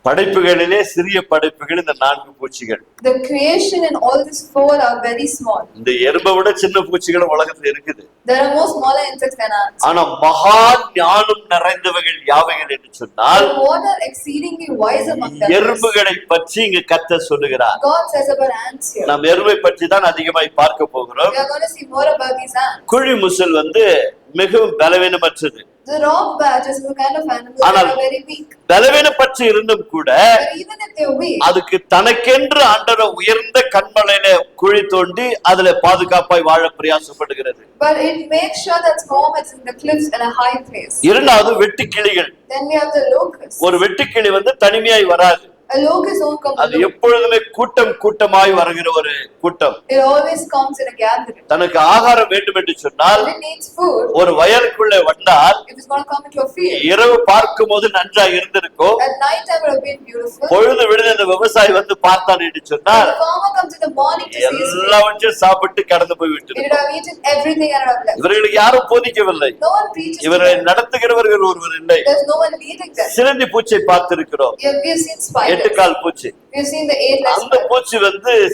படைப்புகளிலே சிறிய படைப்புகள் இந்த 4 பூச்சிகள். The creation in all these 4 are very small. இந்த எறும்பை விட சின்ன பூச்சிகள் உலகத்துல இருக்குது. There are more smaller insects than ants. ஆனா மகா ஞானம் நிறைந்தவைகள் யாவைகள் என்று சொன்னால் what are exceedingly wise among them? எறும்புகளை பற்றி இங்க கர்த்தர் சொல்லுகிறார். God says about ants here. நாம் எறும்பை பற்றி தான் அதிகமாய் பார்க்க போகிறோம். We are going to see more about these ants. குழி முசல் மிகவும் பலவீனமற்றது. The rock bat is a kind of animal that are very weak. பலவீனப்பட்டு இருந்தும் கூட even if they are weak, அதுக்கு தனக்கென்று ஆண்டவர் உயர்ந்த கன்மலையில குழி தோண்டி அதுல பாதுகாப்பாய் வாழ பிரயாசப்படுகிறது. But it makes sure that home is in the cliffs in a high place. இரண்டாவது வெட்டுக்கிளிகள். Then we have the locusts. ஒரு வெட்டுக்கிளி தனிமையாய் வராது. A locust won't come அது எப்பொழுதுமே கூட்டமாய் வருகிற ஒரு கூட்டம். It always comes in a gathering. தனக்கு ஆகாரம் வேண்டும் என்று சொன்னால் it needs food. ஒரு வயலுக்குள்ளே வந்தால் it is going to come into a field. இரவு பார்க்கும்போது நன்றாக இருந்திருக்கும். At night time it will be beautiful. பொழுது விடுந்த அந்த விவசாயி பார்த்தான் என்று சொன்னால் the farmer comes in the morning to see எல்லாவற்றையும் சாப்பிட்டு கடந்து போய் விட்டு it have eaten everything and have left. இவர்களுக்கு யாரும் போதிக்கவில்லை. no one preaches. இவரை நடத்துகிறவர்கள் ஒருவர் இல்லை. There is no one leading them. சிலந்தி பூச்சை பார்த்திருக்கிறோம். we have seen spiders. 8 கால் பூச்சி. we have seen the 8 legs. அந்த பூச்சி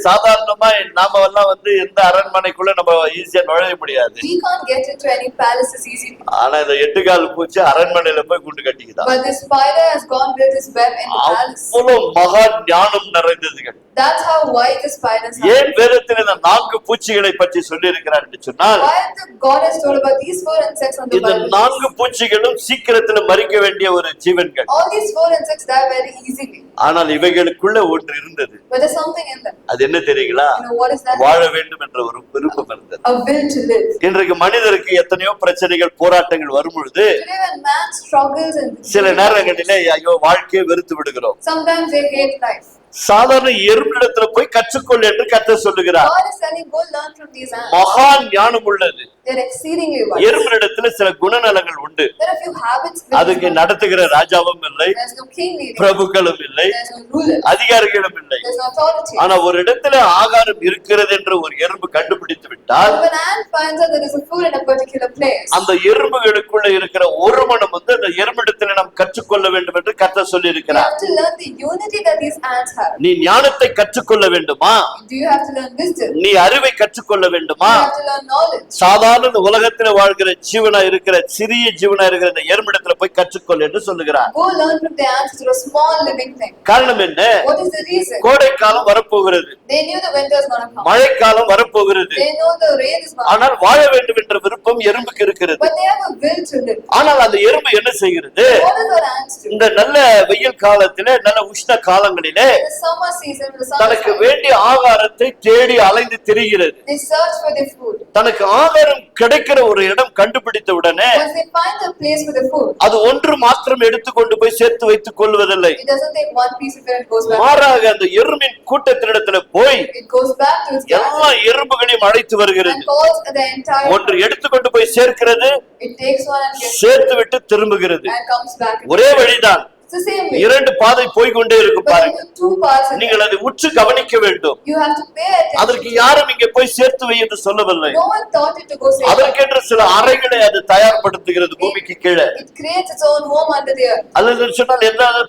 சாதாரணமா நாம எல்லாம் எந்த அரண்மனைக்குள்ள நம்ம ஈஸியா நுழைய முடியாது. we can't get into any palaces easily. ஆனா இந்த 8 கால் பூச்சி அரண்மனையில போய் குண்டு கட்டிக்குதா. but the spider has gone built his web in the palace. அவ்வளவு மகா ஞானம் நிறைந்ததுகள். that's how wise the spiders are. ஏன் வேதத்தில் இந்த 4 பூச்சிகளை பற்றி சொல்லி இருக்கிறார் என்று சொன்னால் why the God has told about these 4 insects on the இந்த Bible. 4 பூச்சிகளும் சீக்கிரத்துல மரிக்க வேண்டிய ஒரு ஜீவன்கள். all these 4 insects die very easily. ஆனால் இவைகளுக்குள்ள ஒன்று இருந்தது. but there's something in them. அது என்ன தெரியுங்களா? you know what is that? வாழ வேண்டும் என்ற ஒரு விருப்பம் இருந்தது. a will to live. இன்றைக்கு மனிதருக்கு எத்தனையோ பிரச்சனைகள் போராட்டங்கள் வரும் பொழுது today when man struggles and சில நேரங்களிலே ஐயோ வாழ்க்கையை வெறுத்து விடுகிறோம். sometimes they hate life. சாதாரண எறும்பிடத்துல போய் கற்றுக்கொள் என்று கர்த்தர் சொல்லுகிறார். God is telling go learn from these ants. மகா ஞானம் உள்ளது. they are exceedingly wise. எறும்பிடத்துல சில குணநலங்கள் உண்டு. there are few habits. அதுக்கு நடத்துகிற ராஜாவும் இல்லை, there's no king leading. பிரபுக்களும் இல்லை, there's no ruler. அதிகாரிகளும் இல்லை. there's no authority. ஆனா ஒரு இடத்துல ஆகாரம் இருக்கிறது என்று ஒரு எறும்பு கண்டுபிடித்து விட்டால் when an ant finds out there is a food in a particular place, அந்த எறும்புகளுக்குள்ள இருக்கிற ஒரு மனம் அந்த எறும்பிடத்துல நாம் கற்றுக்கொள்ள வேண்டும் என்று கர்த்தர் சொல்லி you இருக்கிறார். have to learn the unity that these ants have. நீ ஞானத்தை கற்றுக்கொள்ள வேண்டுமா? do you have to learn wisdom? நீ அறிவை கற்றுக்கொள்ள வேண்டுமா? you have to learn knowledge. சாதாரண உலகத்துல வாழ்கிற ஜீவனா இருக்கிற சிறிய ஜீவனா இருக்கிற இந்த எறும்பிடத்துல போய் கற்றுக்கொள் என்று சொல்லுகிறார். go learn from the ants to a small living thing. காரணம் என்ன? what is the reason? கோடை காலம் வரப்போகிறது. they knew the winter is going to come. மழைக்காலம் வரப்போகிறது. they know the rain is going to come. ஆனால் வாழ வேண்டும் என்ற விருப்பம் எறும்புக்கு இருக்கிறது. but they have a will to live. ஆனால் அந்த எறும்பு என்ன செய்கிறது? what does our ants do? இந்த நல்ல வெயில் காலத்திலே நல்ல உஷ்ண காலங்களிலே in the summer season, in the summer தனக்கு time, வேண்டிய ஆகாரத்தை தேடி அலைந்து திரிகிறது. they search for their food. தனக்கு ஆகாரம் கிடைக்கிற ஒரு இடம் கண்டுபிடித்த உடனே once they find a place for the food, அது ஒன்று மாத்திரம் எடுத்துக்கொண்டு போய் சேர்த்து வைத்துக் கொள்வதில்லை. it doesn't take one piece of it and goes back. மாறாக அந்த எறும்பின் கூட்டத்தினிடத்துல போய் it goes back to its எல்லா எறும்புகளையும் அழைத்து வருகிறது. and calls the entire ஒன்று எடுத்துக்கொண்டு போய் சேர்க்கிறது, it takes one and gets சேர்த்து விட்டு திரும்புகிறது. and comes back. ஒரே வழிதான். it's the same way. 2 பாதை போய்கொண்டே இருக்கு but பாருங்க. there are 2 parts in நீங்கள் அதை உற்று கவனிக்க வேண்டும். you have to pay attention. அதற்கு யாரும் இங்கே போய் சேர்த்து வை என்று சொல்லவில்லை. no one taught it to go save. அதற்கென்று சில அறைகளை அது தயார்படுத்துகிறது பூமிக்கு கீழே. it creates its own home under the earth. அல்லது சொன்னால் எதாவது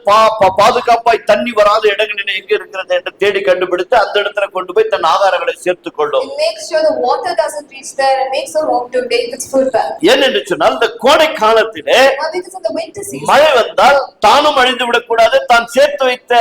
பாதுகாப்பாய் தண்ணி வராத இடங்களில் எங்க இருக்கிறது என்று தேடி கண்டுபிடித்து அந்த இடத்துல கொண்டு போய் தன் ஆகாரங்களை சேர்த்துக் கொள்ளும். it makes sure the water doesn't reach there and makes a home to make its food back. ஏனென்று சொன்னால் இந்த கோடை காலத்திலே because in the winter season, மழை வந்தால் தானும் அழிந்து விடக்கூடாது, தான் சேர்த்து வைத்த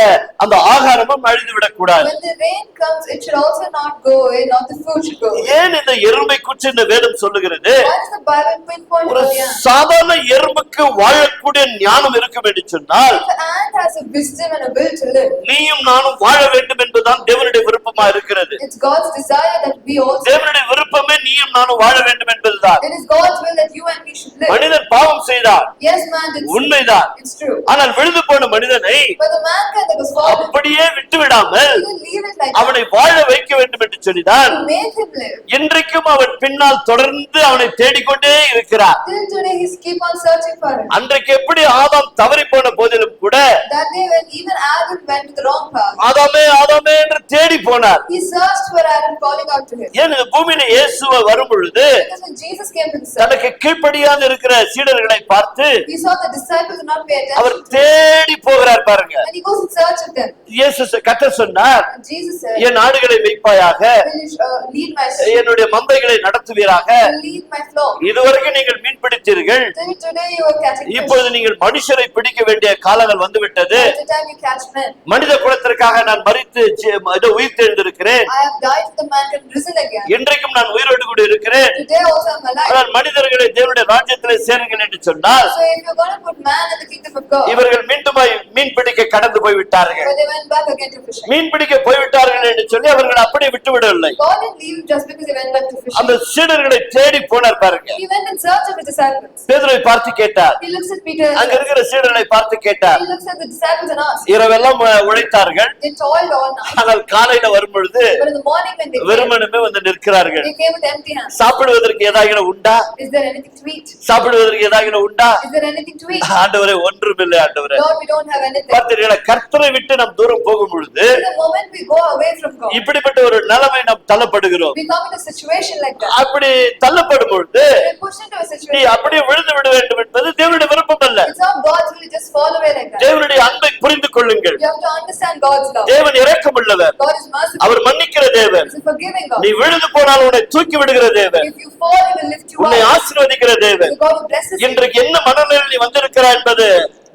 அந்த ஆகாரமும் அழிந்து விடக்கூடாது. when the rain comes, it should also not go away, not the food should go away. ஏன் இந்த எறும்பை குறித்து இந்த வேதம் சொல்லுகிறது? why does the Bible pinpoint ஒரு about the ant? சாதாரண எறும்புக்கு வாழக்கூடிய ஞானம் இருக்கும் என்று சொன்னால் if an ant has a wisdom and a will to live, நீயும் நானும் வாழ வேண்டும் என்பதுதான் தேவனுடைய விருப்பமா இருக்கிறது. it's God's desire that we also, தேவனுடைய விருப்பமே நீயும் நானும் வாழ வேண்டும் என்பதுதான். it is God's will that you and we should live. மனிதன் பாவம் செய்தார், yes man did sin. உண்மைதான். it's true. ஆனால் விழுந்து போன மனிதனை but the mankind that was fallen, அப்படியே விட்டு விடாமல் you leave it like அவனை வாழ வைக்க வேண்டும் என்று சொல்லிதான் to make him live. இன்றைக்கும் அவன் பின்னால் தொடர்ந்து அவனை தேடிக்கொண்டே இருக்கிறார். till today he's keep on searching for him. அன்றைக்கு எப்படி ஆதாம் தவறி போன போதிலும் கூட that day when even Adam went to the wrong path, ஆதாமே ஆதாமே என்று தேடி போனார். he searched for Adam, calling out to him. ஏன் இந்த பூமியில இயேசுவ வரும் பொழுது because when Jesus came to the earth, தனக்கு கீழ்ப்படியாக இருக்கிற சீடர்களை பார்த்து he saw the disciples did not pay our attention to him. தேடி போகிறார் பாருங்க. and he goes and இயேசு கர்த்தர் சொன்னார், Jesus said, என் ஆடுகளை மேய்ப்பாயாக, will you lead my sheep, என்னுடைய மந்தைகளை நடத்துவீராக. will lead my flock. இதுவரைக்கும் நீங்கள் மீன் பிடித்தீர்கள், Till today you are catching fish. இப்பொழுது நீங்கள் மனுஷரை பிடிக்க வேண்டிய காலங்கள் வந்துவிட்டது. By the time you catch men, மனித குலத்திற்காக நான் மரித்து உயிர் தெழுந்திருக்கிறேன். I have died for the man and risen again. இன்றைக்கும் நான் உயிரோடு கூட இருக்கிறேன். Today also I am alive. ஆனால் மனிதர்களை தேவனுடைய ராஜ்யத்திலே சேருங்கள் என்று சொன்னால், So if you're going to put man in the kingdom of God, இவர்கள் மீண்டுமாய் மீன் பிடிக்க கடந்து போய்விட்டார்கள். but they went back again to fishing. மீன் பிடிக்க போய்விட்டார்கள் என்று சொல்லி அவர்கள் அப்படியே விட்டுவிடவில்லை. God didn't leave him just because he went back to அந்த fishing. சீடர்களை தேடி போனார் பாருங்க. He went in search of his disciples. பேதுருவை பார்த்து கேட்டார். He looks at Peter. அங்க இருக்கிற சீடர்களை பார்த்து கேட்டார். He looks at the disciples and asks. இரவெல்லாம் உழைத்தார்கள், They toiled all night. ஆனால் காலையில வரும் பொழுது But in the morning when they came, வெறுமனமே வந்து நிற்கிறார்கள். they came with empty hands. சாப்பிடுவதற்கு ஏதாவது உண்டா? Is there anything to eat? சாப்பிடுவதற்கு ஏதாவது உண்டா? Is there anything to eat? ஆண்டவரே, ஒன்றுமில்லை ஆண்டவரே. Lord, we don't have anything. பார்த்தீர்களா, கர்த்தரை விட்டு நாம் தூரம் போகும் பொழுது The moment we go away from God, இப்படிப்பட்ட ஒரு நிலைமை நாம் தள்ளப்படுகிறோம். we come in a situation like that. அப்படி தள்ளப்படும் பொழுது We're pushed into a நீ situation. அப்படியே விழுந்து விட வேண்டும் என்பது தேவனுடைய விருப்பம் அல்ல. It's not God's will to just fall away like that. தேவனுடைய அன்பை புரிந்து கொள்ளுங்கள். You have to understand God's love. தேவன் இரக்கமுள்ளவர், God is merciful. அவர் மன்னிக்கிற தேவன். He's a forgiving God. நீ விழுந்து போனால் உன்னை தூக்கி விடுகிற தேவன், If you fall, He will lift you உன்னை up. ஆசீர்வதிக்கிற தேவன். So God who blesses you. இன்றைக்கு என்ன மனநிலையில் நீ வந்திருக்கிறாய் என்பது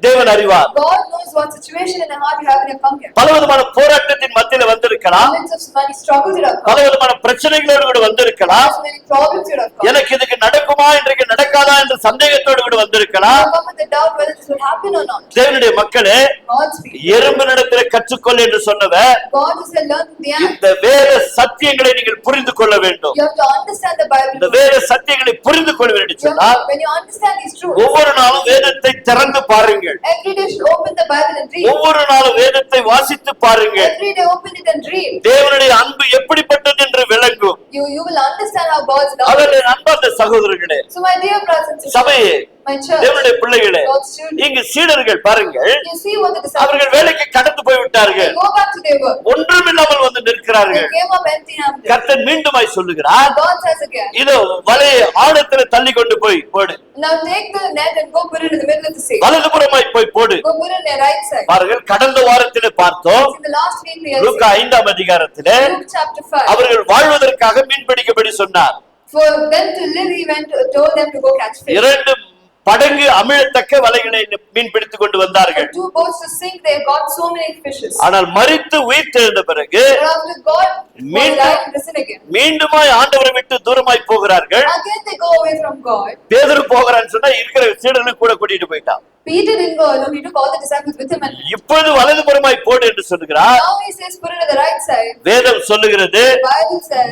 தேவன் அறிவார். God knows what situation in the heart you have when you come here. பலவிதமான போராட்டத்தின் மத்தியில வந்திருக்கலாம், Moments of many struggles you have come. பலவிதமான பிரச்சனைகளோடு கூட வந்திருக்கலாம். There's many problems you have come. எனக்கு இதுக்கு நடக்குமா, இன்றைக்கு நடக்காதா என்ற சந்தேகத்தோடு கூட You வந்திருக்கலாம். have come with the doubt whether this will happen or not. தேவனுடைய மக்களே, God's will. எறும்பினிடத்திலே கற்றுக்கொள் என்று சொன்னவர், God who said learn from the ant. இந்த வேத சத்தியங்களை நீங்கள் புரிந்து கொள்ள வேண்டும். You have to understand the Bible. இந்த வேத சத்தியங்களை புரிந்து கொள்ள வேண்டும் என்று சொன்னால், When you understand these truths, ஒவ்வொரு நாளும் வேதத்தை திறந்து பாருங்கள். every day you should open the Bible and read. ஒவ்வொரு நாளும் வேதத்தை வாசித்து பாருங்கள். Every day open it and read. தேவனுடைய அன்பு எப்படிப்பட்டது என்று விளங்கும். You will understand how God's love is. அவருடைய அன்பார்ந்த சகோதரர்களே, So my dear brothers and sisters, சபையே, my church, தேவனுடைய பிள்ளைகளே, God's children, இங்கு சீடர்கள் பாருங்கள், you see what the disciples அவர்கள் வேலைக்கு கடந்து they போய்விட்டார்கள், go back to their work. ஒன்றுமில்லாமல் வந்து They நிற்கிறார்கள். came up empty-handed. கர்த்தர் மீண்டுமாய் சொல்லுகிறார், God says again, இதோ வலையை ஆழத்துல தள்ளி கொண்டு போய் போடு, now take the net and go put it in the middle of the sea. வலதுபுறமாய் போய் போடு. Go put it in the right side. பாருங்கள், கடந்த வாரத்திலே பார்த்தோம், In the last week we have Luca seen 5ஆம் அதிகாரத்திலே Luke chapter 5. அவர்கள் வாழ்வதற்காக மீன் பிடிக்கபடி சொன்னார். For them to live, he told them to go catch fish. 2 படங்கு அமிழத்தக்க வலைகளை மீன் பிடித்துக் கொண்டு வந்தார்கள். For 2 boats to sink, they got so many fishes. ஆனால் மரித்து உயிர் தெழுந்த பிறகு But after God was மீண்டும் alive and risen again, மீண்டுமாய் ஆண்டவரை விட்டு தூரமாய் போகிறார்கள். again they go away from God. பேதுரு போகிறான்னு சொன்னா இருக்கிற சீடர்கள் கூட கூட்டிட்டு போயிட்டான். Peter didn't go alone, he took all the disciples with him, and இப்பொழுது வலதுபுறமாய் போடு என்று சொல்லுகிறார். now he says put it on the right side. வேதம் சொல்லுகிறது The Bible says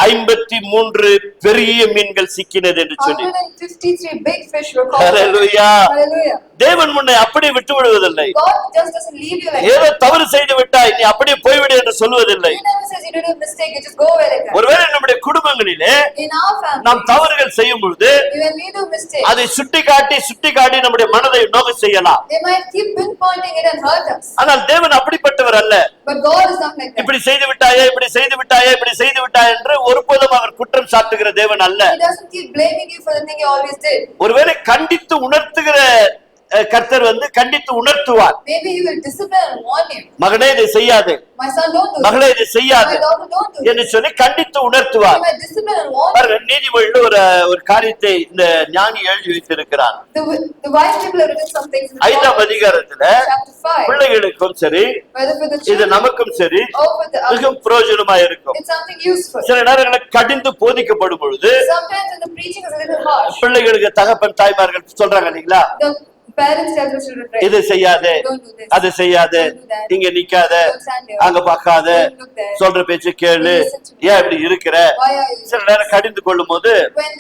153 பெரிய மீன்கள் சிக்கினது என்று சொல்லி. 153 big fish were caught. Hallelujah. Hallelujah. தேவன் முன்னை அப்படியே விட்டு விடுவதில்லை. God just doesn't leave you like ஏதோ that. தவறு செய்து விட்டாய், நீ அப்படியே போய்விடு என்று சொல்வதில்லை. He never says you did a mistake, you just go away like that. ஒருவேளை நம்முடைய குடும்பங்களிலே In our family, நாம் தவறுகள் செய்யும் பொழுது when we do mistakes, அதை சுட்டி காட்டி நம்முடைய மனதை நோக செய்யலாம். they might keep pinpointing it and hurt us. ஆனால் தேவன் அப்படிப்பட்டவர் அல்ல. But God is not like that. இப்படி செய்து விட்டாயே, இப்படி செய்து விட்டாயே, இப்படி செய்து விட்டாயே என்று ஒருபோதும் அவர் குற்றம் சாட்டுகிற தேவன் அல்ல. He doesn't keep blaming you for the thing you always did. ஒருவேளை கண்டித்து உணர்த்துகிற கர்த்தர் கண்டித்து உணர்த்துவார். Maybe he will discipline and warn you. மகனே இதை செய்யாதே, My son, don't do மகளே this. இதை செய்யாதே My daughter, don't do என்று this. சொல்லி கண்டித்து He உணர்த்துவார். might discipline and warn you. பாருங்க, நீதிமொழியில் ஒரு காரியத்தை இந்த ஞானி எழுதி வைத்திருக்கிறார். The wise people have written some things in the 5ஆம் Proverbs, அதிகாரத்துல chapter 5. பிள்ளைகளுக்கும் சரி, Whether for the இது children நமக்கும் சரி or for the others, மிகவும் பிரயோஜனமா இருக்கும். it's something useful. சில நேரங்களில் கடிந்து போதிக்கப்படும் பொழுது Sometimes when the preaching is a little harsh, பிள்ளைகளுக்கு தகப்பன் தாய்மார்கள் சொல்றாங்க இல்லைங்களா, the parents tell the children, right, இது செய்யாதே, don't do this. அது செய்யாதே, Don't do that. இங்க நிக்காத, Don't stand there. அங்க பார்க்காத, Don't look there. சொல்ற பேச்சு கேளு, Listen to me. ஏன் இப்படி இருக்கிற. Why are you? சில நேரம் கடிந்து கொள்ளும் போது When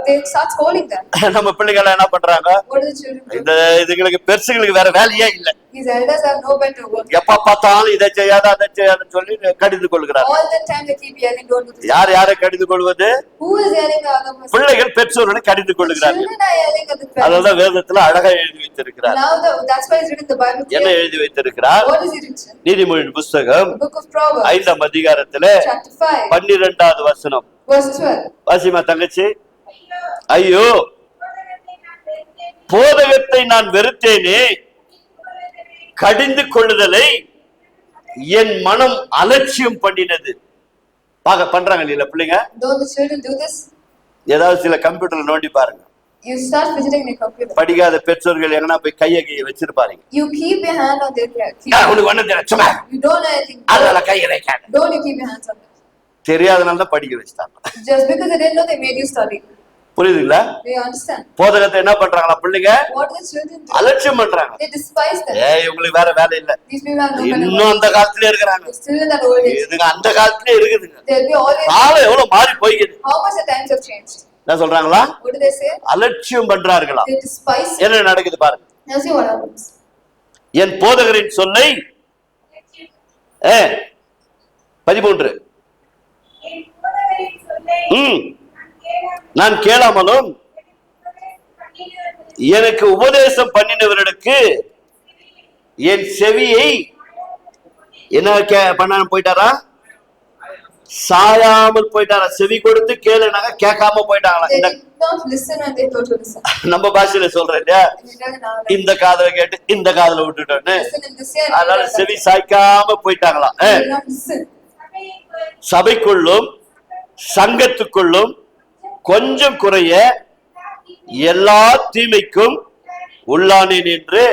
they start scolding them, நம்ம பிள்ளைகள் என்ன பண்றாங்க, what do the children do? இந்த இதுங்களுக்கு பெருசுகளுக்கு வேற வேலையே இல்ல, These elders have no better work. எப்ப பார்த்தாலும் இதை செய்யாத அதை செய்யாதுன்னு சொல்லி கடிந்து கொள்கிறார். All the time they keep yelling, don't do this. யாரை கடிந்து கொள்வது? Who is yelling at the other person? பிள்ளைகள் பெற்றோர்களை கடிந்து கொள்கிறார்கள். Children are yelling at the parents. அதனால வேதத்துல அழகா எழுதி வைத்திருக்கிறார். Now that's why it's written in the Bible. என்ன clearly. எழுதி வைத்திருக்கிறார்? What is it written? நீதிமொழியின் புஸ்தகம் The book of Proverbs, 5ஆம் அதிகாரத்துல chapter 5, 12வது வசனம். verse 12. வாசிமா தங்கச்சி. ஐயோ, போதகத்தை நான் வெறுத்தேனே, கடிந்து கொள்ளுதலை என் மனம் அலட்சியம் பண்ணினது. பண்றாங்க இல்ல பிள்ளைங்க? Don't the children do this? ஏதாவது சில கம்ப்யூட்டர்ல நோண்டி பாருங்க. You start fidgeting your computer. படிக்காத பெற்றோர்கள் எங்கன்னா போய் கையை வச்சிருப்பாங்க. You keep your hand on their keyboard. உனக்கு ஒண்ணு தெரியல சும்மா. You don't know anything. அதனால கையை வைக்காத. Don't you keep your hands on them. தெரியாதனால தான் படிக்க வச்சிட்டாங்க. Just because they didn't know, they made you study. புரியுதுங்களா? Do you understand? போதகத்தை என்ன பண்றாங்களா பிள்ளைங்க? What do the children do? அலட்சியம் பண்றாங்க. They despise them. இவங்களுக்கு வேற வேலை இல்ல. These people have no better இன்னும் அந்த காலத்துல இருக்காங்க. work. Still in that old age. இதுங்க அந்த காலத்துல இருக்குதுங்க. They'll be always. காலம் எவ்வளவு மாறி போய்க்குது. How much the times have changed? என்ன சொல்றாங்களா? What do they say? அலட்சியம் பண்றார்களா? They despise it. என்ன நடக்குது பாருங்க. Now see what happens. என் போதகரின் சொல்லை 13 நான் கேளாமலும் எனக்கு உபதேசம் பண்ணினவர்களுக்கு என் செவியை என்ன பண்ண போயிட்டாரா? சாயாமல் போயிட்டாரா? செவி கொடுத்து கேளுனாங்க, கேட்காம போயிட்டாங்களா? They did not listen when they told to listen. நம்ம பாஷையில சொல்றேன் இல்லையா? இந்த காதுல கேட்டு இந்த காதுல விட்டுட்டோன்னு, Listen in this ear. அதனால செவி சாய்க்காம போயிட்டாங்களா? They did not listen. சபைக்குள்ளும் சங்கத்துக்குள்ளும் கொஞ்சம் குறைய எல்லா தீமைக்கும் உள்ளானேன் என்று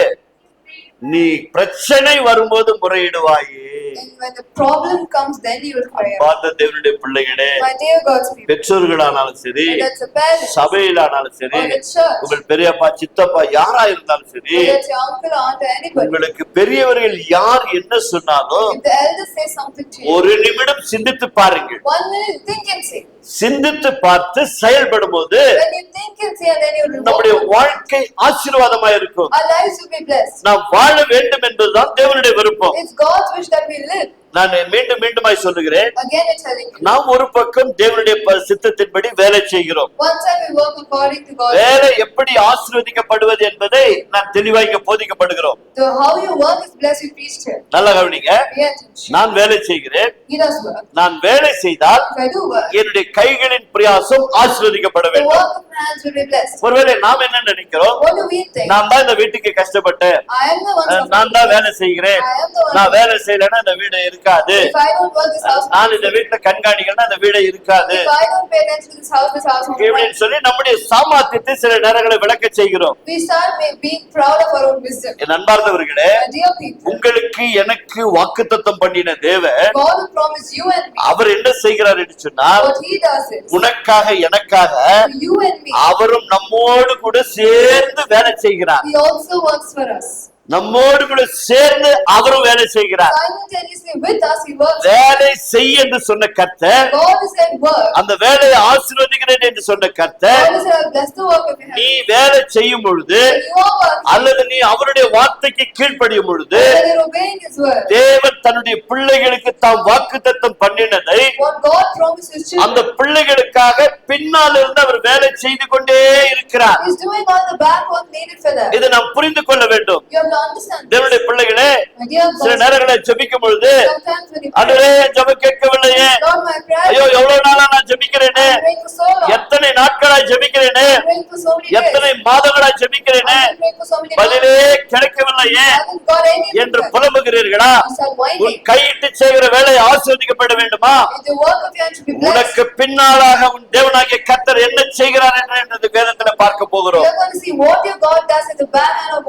நீ பிரச்சனை வரும்போது முறையிடுவாயே. And when the problem comes, then you will cry out. பார்த்த தேவனுடைய பிள்ளைகளே, My dear God's people, பெற்றோர்களானாலும் சரி, whether it's a parent, சபையிலானாலும் சரி, or the church, உங்கள் பெரியப்பா சித்தப்பா யாரா இருந்தாலும் சரி, whether it's your uncle, aunt, or anybody, உங்களுக்கு பெரியவர்கள் யார் என்ன சொன்னாலும் if the elders say something to you, ஒரு நிமிடம் சிந்தித்து பாருங்கள். 1 minute think and say. சிந்தித்து பார்த்து செயல்படும் போது When you think and say, and then you will நம்முடைய remember, வாழ்க்கை ஆசீர்வாதமா இருக்கும். our lives will be blessed. நாம் வாழ வேண்டும் என்பதுதான் தேவனுடைய விருப்பம். It's God's wish that we live. நான் மீண்டும் மீண்டுமாய் சொல்லுகிறேன், Again, I'm telling you. நாம் ஒரு பக்கம் தேவனுடைய சித்தத்தின்படி வேலை செய்கிறோம். One side we work according to God's வேலை எப்படி ஆசீர்வதிக்கப்படுவது என்பதை நான் தெளிவாக இங்க போதிக்கப்படுகிறோம். So how you work is blessed, you preached here. நல்லா கவனிங்க. Pay attention. நான் வேலை செய்கிறேன். He does work. நான் வேலை செய்தால் If I do work, என்னுடைய கைகளின் பிரயாசம் ஆசீர்வதிக்கப்பட the வேண்டும். work of my hands will be blessed. ஒருவேளை நாம் என்ன நினைக்கிறோம்? What do we think? நான் தான் இந்த வீட்டுக்கு கஷ்டப்பட்டேன், I am the one suffering. நான் தான் வேலை செய்கிறேன், I am the one. நான் வேலை செய்யலைன்னா இந்த வீடு இருக்காது, If I don't work, this house. நான் இந்த வீட்டுல கண்காணிக்கலன்னா இந்த வீடு இருக்காது If I don't pay attention to this house won't work. இப்படின்னு சொல்லி நம்முடைய சாமர்த்தியத்தை சில நேரங்களை viளக்க செய்கிறோம். We start being proud of our own wisdom. என் அன்பார்ந்தவர்களே, My dear people, உங்களுக்கு எனக்கு வாக்குத்தத்தம் பண்ணின தேவன் God will promise you and me. அவர் என்ன செய்கிறார் என்று சொன்னால், What He does is, உனக்காக எனக்காக for you and me, அவரும் நம்மோடு கூட சேர்ந்து வேலை செய்கிறார். He also works for us. நம்மோடு கூட சேர்ந்து அவரும் வேலை செய்கிறார். Simultaneously with us, He works. வேலை செய் என்று சொன்ன கர்த்தர், God is at work. அந்த வேலையை ஆசீர்வதிக்கிறேன் என்று சொன்ன கர்த்தர், God is at bless the work of Your நீ hands. வேலை செய்யும் பொழுது When you are working, அல்லது நீ அவருடைய வார்த்தைக்கு கீழ்ப்படியும் பொழுது when you're obeying His word, தேவன் தன்னுடைய பிள்ளைகளுக்கு தாம் வாக்குத்தத்தம் பண்ணினதை what God promised His அந்த children, பிள்ளைகளுக்காக பின்னால் இருந்து அவர் வேலை செய்து கொண்டே இருக்கிறார். He's doing all the back work needed for them. இதை நாம் புரிந்து கொள்ள வேண்டும். You have to understand this. தேவனுடைய பிள்ளைகளே, My dear சில God, நேரங்களில் ஜெபிக்கும் பொழுது sometimes when you அடரே pray, ஜெபம் கேட்கவில்லையே, Lord, my ஐயோ prayer, எவ்வளவு நாளா நான் ஜெபிக்கிறேனே, I'm praying for so long. எத்தனை நாட்களாய் ஜெபிக்கிறேனே, I'm praying for so many days. எத்தனை மாதங்களாய் ஜெபிக்கிறேனே, I'm praying for so many பதிலே months. கிடைக்கவில்லையே I haven't got anything. என்று புலம்புகிறீர்களா? You start உன் whining. கையிட்டு செய்கிற வேலை ஆசீர்வதிக்கப்பட வேண்டுமா? If the work of your hands should be blessed, உனக்கு பின்னாலாக உன் தேவனாகிய கர்த்தர் என்ன செய்கிறார் என்று வேதத்துல பார்க்க போகிறோம். you're going to see what your God does at the back end of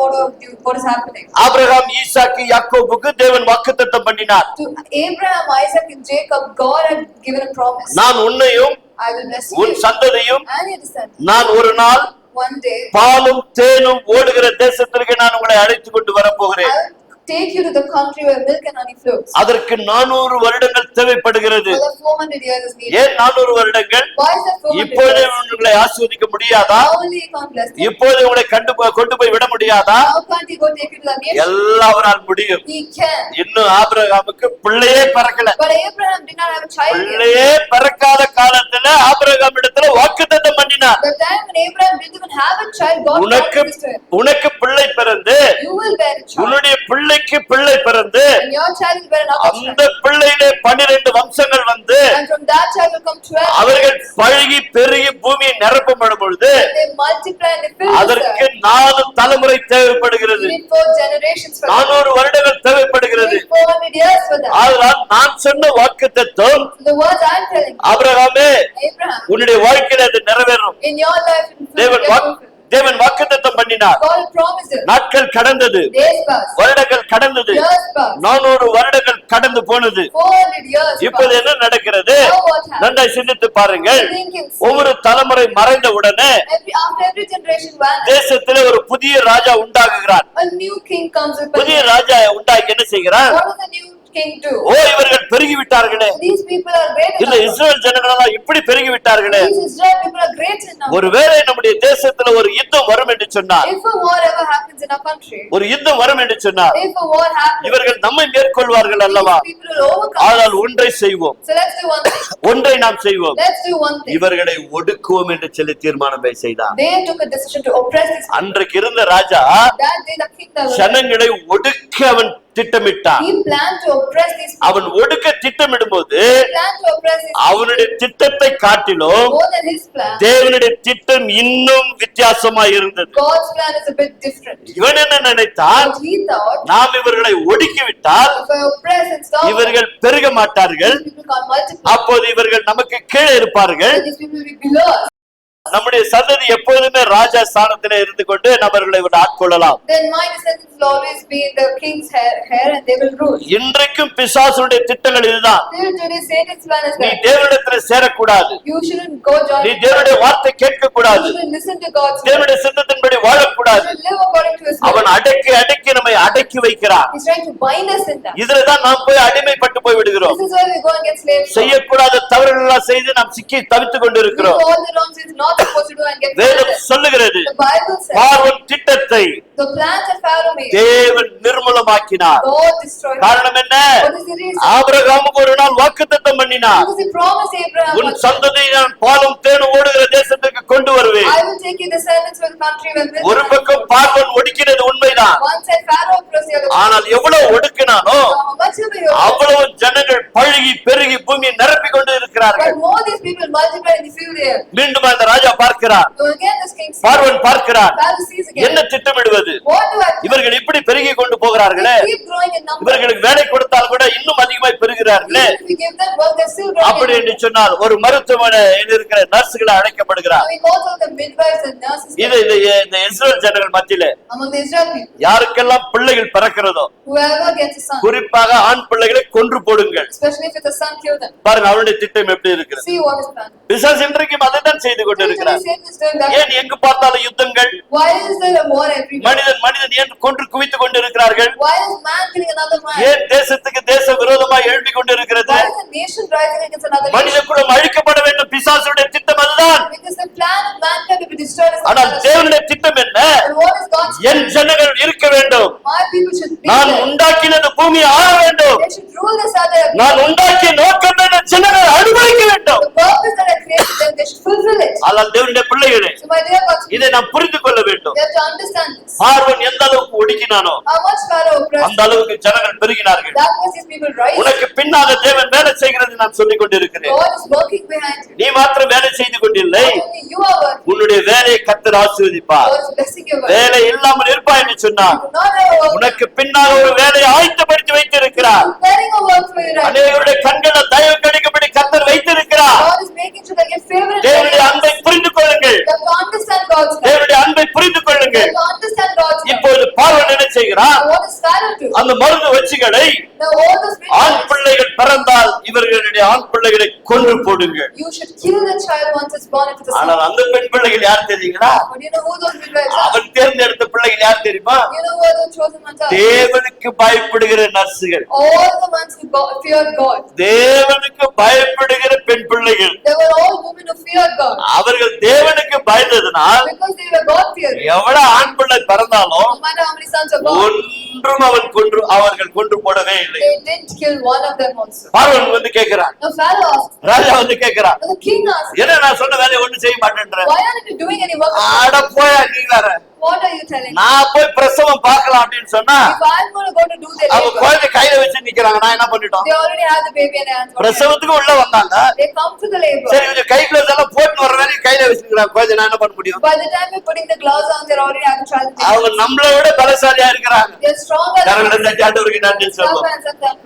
what is happening. Abraham, Isaac, யாக்கோபுக்கு தேவன் வாக்குத்தத்தம் பண்ணினார். To Abraham, Isaac, and Jacob, God had given a promise. நான் உன்னையும் I will bless உன் you சந்ததியும் and your descendants. நான் ஒரு நாள் One day, பாலும் தேனும் ஓடுகிற தேசத்திற்கு நான் உங்களை அழைத்துக் கொண்டு வரப்போகிறேன். I'll take you to the country where milk and honey flows. அதற்கு 400 வருடங்கள் தேவைப்படுகிறது. For the 400 years is needed. ஏன் 400 வருடங்கள்? Why is that 400 இப்போதே years? உங்களை ஆசீர்வதிக்க முடியாதா? How only He can't bless you? இப்போதே உங்களை கொண்டு போய் விட முடியாதா? How can't He go take you to that nation? எல்லாவரால் முடியும். He can. இன்னும் ஆபிரகாமுக்கு பிள்ளையே பிறக்கல. But Abraham did not have a child yet. பிள்ளையே பிறக்காத காலத்துல ஆபிரகாம் இடத்துல வாக்குத்தத்தம் பண்ணினார். The time when Abraham didn't even have a child, God promised to him. உனக்கு பிள்ளை பிறந்து You will bear a child. உன்னுடைய பிள்ளைக்கு பிள்ளை பிறந்து And your child will bear another அந்த child. பிள்ளையிலே 12 வம்சங்கள் வந்து And from that child will come 12. அவர்கள் பழகி பெருகி பூமியை நிரப்பப்படும் பொழுது And they multiply and they fill the அதற்கு earth. 4 தலைமுறை தேவைப்படுகிறது. You need 4 generations for that. 400 வருடங்கள் தேவைப்படுகிறது. You need 400 years for that. உன்னுடைய வாழ்க்கையில அது நிறைவேறும். In your life, it will தேவன் get fulfilled. தேவன் வாக்குத்தத்தம் பண்ணினார். God promises. நாட்கள் கடந்தது, Days passed. வருடங்கள் கடந்தது, Years passed. 400 வருடங்கள் கடந்து போனது. 400 years இப்போது passed. என்ன நடக்கிறது? Now what happens? நன்றாய் சிந்தித்து பாருங்கள். Think and see. ஒவ்வொரு தலைமுறை மறைந்த உடனே After every generation vanishes, தேசத்திலே ஒரு புதிய ராஜா உண்டாகுகிறார். a new king comes with புதிய power. ராஜா உண்டாகி என்ன செய்கிறார்? What does the new king do? ஓ, இவர்கள் பெருகி விட்டார்களே, These people are great இல்ல enough. இஸ்ரவேல் ஜனங்களெல்லாம் இப்படி பெருகி விட்டார்களே, These Israel people are great enough. ஒருவேளை நம்முடைய தேசத்துல ஒரு யுத்தம் வரும் என்று சொன்னார், If a war ever happens in our country, ஒரு யுத்தம் வரும் என்று சொன்னார், if a war happens, இவர்கள் நம்மை மேற்கொள்வார்கள் அல்லவா? these people will overcome. ஆனால் ஒன்றை செய்வோம், So let's do one thing. ஒன்றை நாம் செய்வோம், Let's do one thing. இவர்களை ஒடுக்குவோம் என்று சொல்லி தீர்மானம் செய்தார். They took a decision to oppress these people. அன்றைக்கு இருந்த ராஜா That day the king that was ஜனங்களை ஒடுக்க அவன் திட்டமிட்டான். he planned to oppress these people. அவன் ஒடுக்க திட்டமிடும் போது He planned to oppress these people. அவனுடைய திட்டத்தை காட்டிலும் More than his plan, தேவனுடைய திட்டம் இன்னும் வித்தியாசமா இருந்தது. God's plan is a bit different. இவன் என்ன நினைத்தான்? What he thought, நாம் இவர்களை ஒடுக்கிவிட்டால் if I oppress and stop, இவர்கள் பெருக மாட்டார்கள், these people can't multiply. அப்போது இவர்கள் நமக்கு கீழே இருப்பார்கள், So these people will be below us. நம்முடைய சந்ததி எப்போதுமே ராஜா ஸ்தானத்திலே இருந்து கொண்டு நம்மர்களை ஆட்கொள்ளலாம். Then my descendants will always be in the king's hair and they will rule. இன்றைக்கும் பிசாசுடைய திட்டங்கள் இதுதான். Till today Satan's plan is நீ that தேவனிடத்தில் சேரக்கூடாது, you shouldn't go join. நீ தேவனுடைய வார்த்தை கேட்க You கூடாது, shouldn't listen to God's word. தேவனுடைய சித்தத்தின்படி You வாழக்கூடாது. should live according to his அவன் will. அடக்கி அடக்கி நம்மை அடக்கி வைக்கிறான். He's trying to bind us in that. இதுலதான் நாம் போய் அடிமைப்பட்டு போய் விடுகிறோம். This is why we go and get slaves. செய்யக்கூடாத தவறுகள் எல்லாம் செய்து நாம் சிக்கி தவித்துக் கொண்டு We do இருக்கிறோம். all the wrong things not supposed to do and get வேதம் murdered. சொல்லுகிறது, The Bible says பார்வோன் திட்டத்தை the plans that Pharaoh made, தேவன் நிர்மூலமாக்கினார். God destroyed. காரணம் என்ன? What is the reason? ஆபிரகாமுக்கு ஒரு நாள் வாக்குத்தத்தம் பண்ணினார், Because he promised Abraham, உன் சந்ததியை நான் பாலும் தேனும் ஓடுகிற தேசத்துக்கு கொண்டு வருவேன். I will take your descendants to the country where milk ஒரு and பக்கம் பார்வோன் ஒடுக்கினது உண்மைதான், one side Pharaoh oppressed the other. ஆனால் எவ்வளவு ஒடுக்கினானோ How much of you? அவ்வளவு ஜனங்கள் பழுகி பெருகி பூமியை நிரப்பி கொண்டு இருக்கிறார்கள். But more these people multiply in the field there. மீண்டும் அந்த ராஜா பார்க்கிறார், So again this king sees. பார்வோன் பார்க்கிறார், Pharaoh sees என்ன again. திட்டமிடுவது? What do I do? இவர்கள் இப்படி பெருகி கொண்டு போகிறார்களே, They keep growing in number. இவர்களுக்கு வேலை கொடுத்தால் கூட இன்னும் அதிகமாய் பெறுகிறார்களே. Even if we give them work, they're still growing. அப்படி in என்று number. சொன்னால் ஒரு மருத்துவமனையில் இருக்கிற நர்சுகளை அழைக்கப்படுகிறார். So we go to the midwives and nurses இது இந்த இஸ்ரவேல் ஜனங்கள் மத்தியிலே among the Israel people. யாருக்கெல்லாம் பிள்ளைகள் பிறக்கிறதோ, Whoever gets a son, குறிப்பாக ஆண் பிள்ளைகளை கொன்று போடுங்கள். especially if it's a son, kill them. பாருங்க அவருடைய திட்டம் எப்படி இருக்கிறது. See what is planned. பிசாசு இன்றைக்கும் அதைத்தான் செய்து கொண்டு Till today இருக்கிறார். Satan is doing that. ஏன் எங்கு பார்த்தாலும் யுத்தங்கள்? Why is there a war everywhere? மனிதன் ஏன் கொன்று குவித்துக் கொண்டு இருக்கிறார்கள்? Why is man killing another man? ஏன் தேசத்துக்கு தேச விரோதமாய் எழுப்பி கொண்டு இருக்கிறது? Why is a nation rising against another மனித nation? குலம் அழிக்கப்பட வேண்டும், பிசாசுடைய திட்டம் அதுதான். Because the plan of mankind to be destroyed is ஆனால் another. தேவனுடைய திட்டம் என்ன? And what is God's N plan? ஜனங்கள் இருக்க வேண்டும், My people should be நான் there. உண்டாக்கினது பூமியை ஆள வேண்டும், They should rule this other. நான் உண்டாக்கிய நோக்கம் என்ன? ஜனங்கள் அனுபவிக்க வேண்டும். The purpose that I created them, they should fulfill it. ஆனால் தேவனுடைய பிள்ளைகளே, So my dear God's people, இதை நாம் புரிந்து கொள்ள வேண்டும். you have to understand this. பார்வன் எந்த அளவுக்கு ஒடுக்கினானோ How much Pharaoh oppressed, அந்த அளவுக்கு ஜனங்கள் பெருகினார்கள். that was these people rise. உனக்கு பின்னாக தேவன் வேலை செய்கிறது நான் சொல்லிக் கொண்டிருக்கிறேன். God is working behind you. நீ மாத்திரம் வேலை செய்து கொண்டில்லை, Not only you are working, உன்னுடைய வேலையை கர்த்தர் ஆசீர்வதிப்பார். God is blessing your work. வேலை இல்லாமல் இருப்பாய் என்று சொன்னார். You do not have a work. உனக்கு பின்னாக ஒரு வேலையை ஆயத்தப்படுத்தி வைத்திருக்கிறார். Preparing a work for you right now. அநேகருடைய கண்களை தயவு கிடைக்கும்படி கர்த்தர் வைத்திருக்கிறார். God is making sure that your favorite தேவனுடைய அன்பை புரிந்து கொள்ளுங்கள், You have to understand God's plan. தேவனுடைய அன்பை புரிந்து You கொள்ளுங்கள். have to understand God's plan. இப்போது பார்வன் என்ன செய்கிறார்? And what is Pharaoh do? அந்த மருந்து வச்சிகளை Now all those ஆண் midwives, பிள்ளைகள் பிறந்தால் இவர்களுடைய ஆண் பிள்ளைகளை கொன்று போடுங்கள். you should kill the child once it's born into the son. ஆனால் அந்த பெண் பிள்ளைகள் யார் தெரியுங்களா? But you know who those midwives are? அவன் தேர்ந்தெடுத்த பிள்ளைகள் யார் தெரியுமா? You know who are those chosen ones are? தேவனுக்கு பயப்படுகிற நர்சுகள், All the ones who feared God. தேவனுக்கு பயப்படுகிற பெண் பிள்ளைகள். They were all women who feared God. அவர்கள் தேவனுக்கு பயந்ததினால் Because they were God fearing. எவ்வளவு ஆண் பிள்ளை பிறந்தாலும் No matter how many sons are born, ஒன்றும் அவர்கள் கொன்று போடவே இல்லை. they didn't kill one of them also. பார்வன் வந்து கேட்கிறான், Now Pharaoh asked, ராஜா வந்து கேட்கிறான், now the king asked, என்ன நான் சொன்ன வேலையை ஒண்ணும் செய்ய மாட்டேன்ற? why aren't you doing any work? ஆட போய் நீங்களார what are you telling me? நான் போய் பிரசவம் பார்க்கலாம் அப்படின்னு சொன்னா If I'm going to go to do the அவங்க labor, குழந்தை கையில வச்சு நிக்கிறாங்க. நான் என்ன பண்ணிட்டோம்? they already have the baby and I answer. பிரசவத்துக்கு உள்ள வந்தாங்க. They come to the labor. சரி கொஞ்சம் கை கிளவுஸ் எல்லாம் போட்டு வர வரைக்கும் கையில வச்சுக்கிறாங்க. குழந்தை நான் என்ன பண்ண முடியும்? By the time we're putting the gloves on, they're already having child. அவங்க நம்மளை விட பலசாலியா இருக்கிறாங்க. They're stronger. கரங்களை ஆண்டவருக்கு நன்றி சொல்லுவோம்.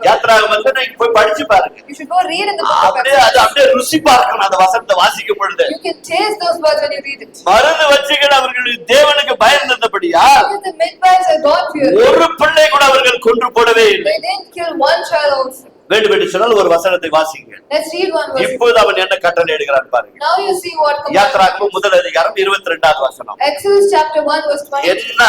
யாத்திராகமத்தை நீங்க போய் படிச்சு பாருங்க. You should go read in the book of அப்படியே அது அப்படியே ருசி பார்க்கணும் அந்த வசனத்தை வாசிக்கும் பொழுது. You can taste those words when you read it. மருந்து வச்சுகள் அவர்கள் தேவனுக்கு பயந்தபடியா Because the midwives are God fearing. ஒரு பிள்ளை கூட அவர்கள் கொன்று போடவே இல்லை. They didn't kill one child also. வேண்டும் என்று சொன்னால் ஒரு வசனத்தை வாசிங்க. Let's read one verse. இப்போது அவன் என்ன கட்டளை எடுக்கிறான் பாருங்க. Now you see what command. யாத்திராகமம் முதல் அதிகாரம் 22வது வசனம். Exodus chapter 1 verse 20. என்ன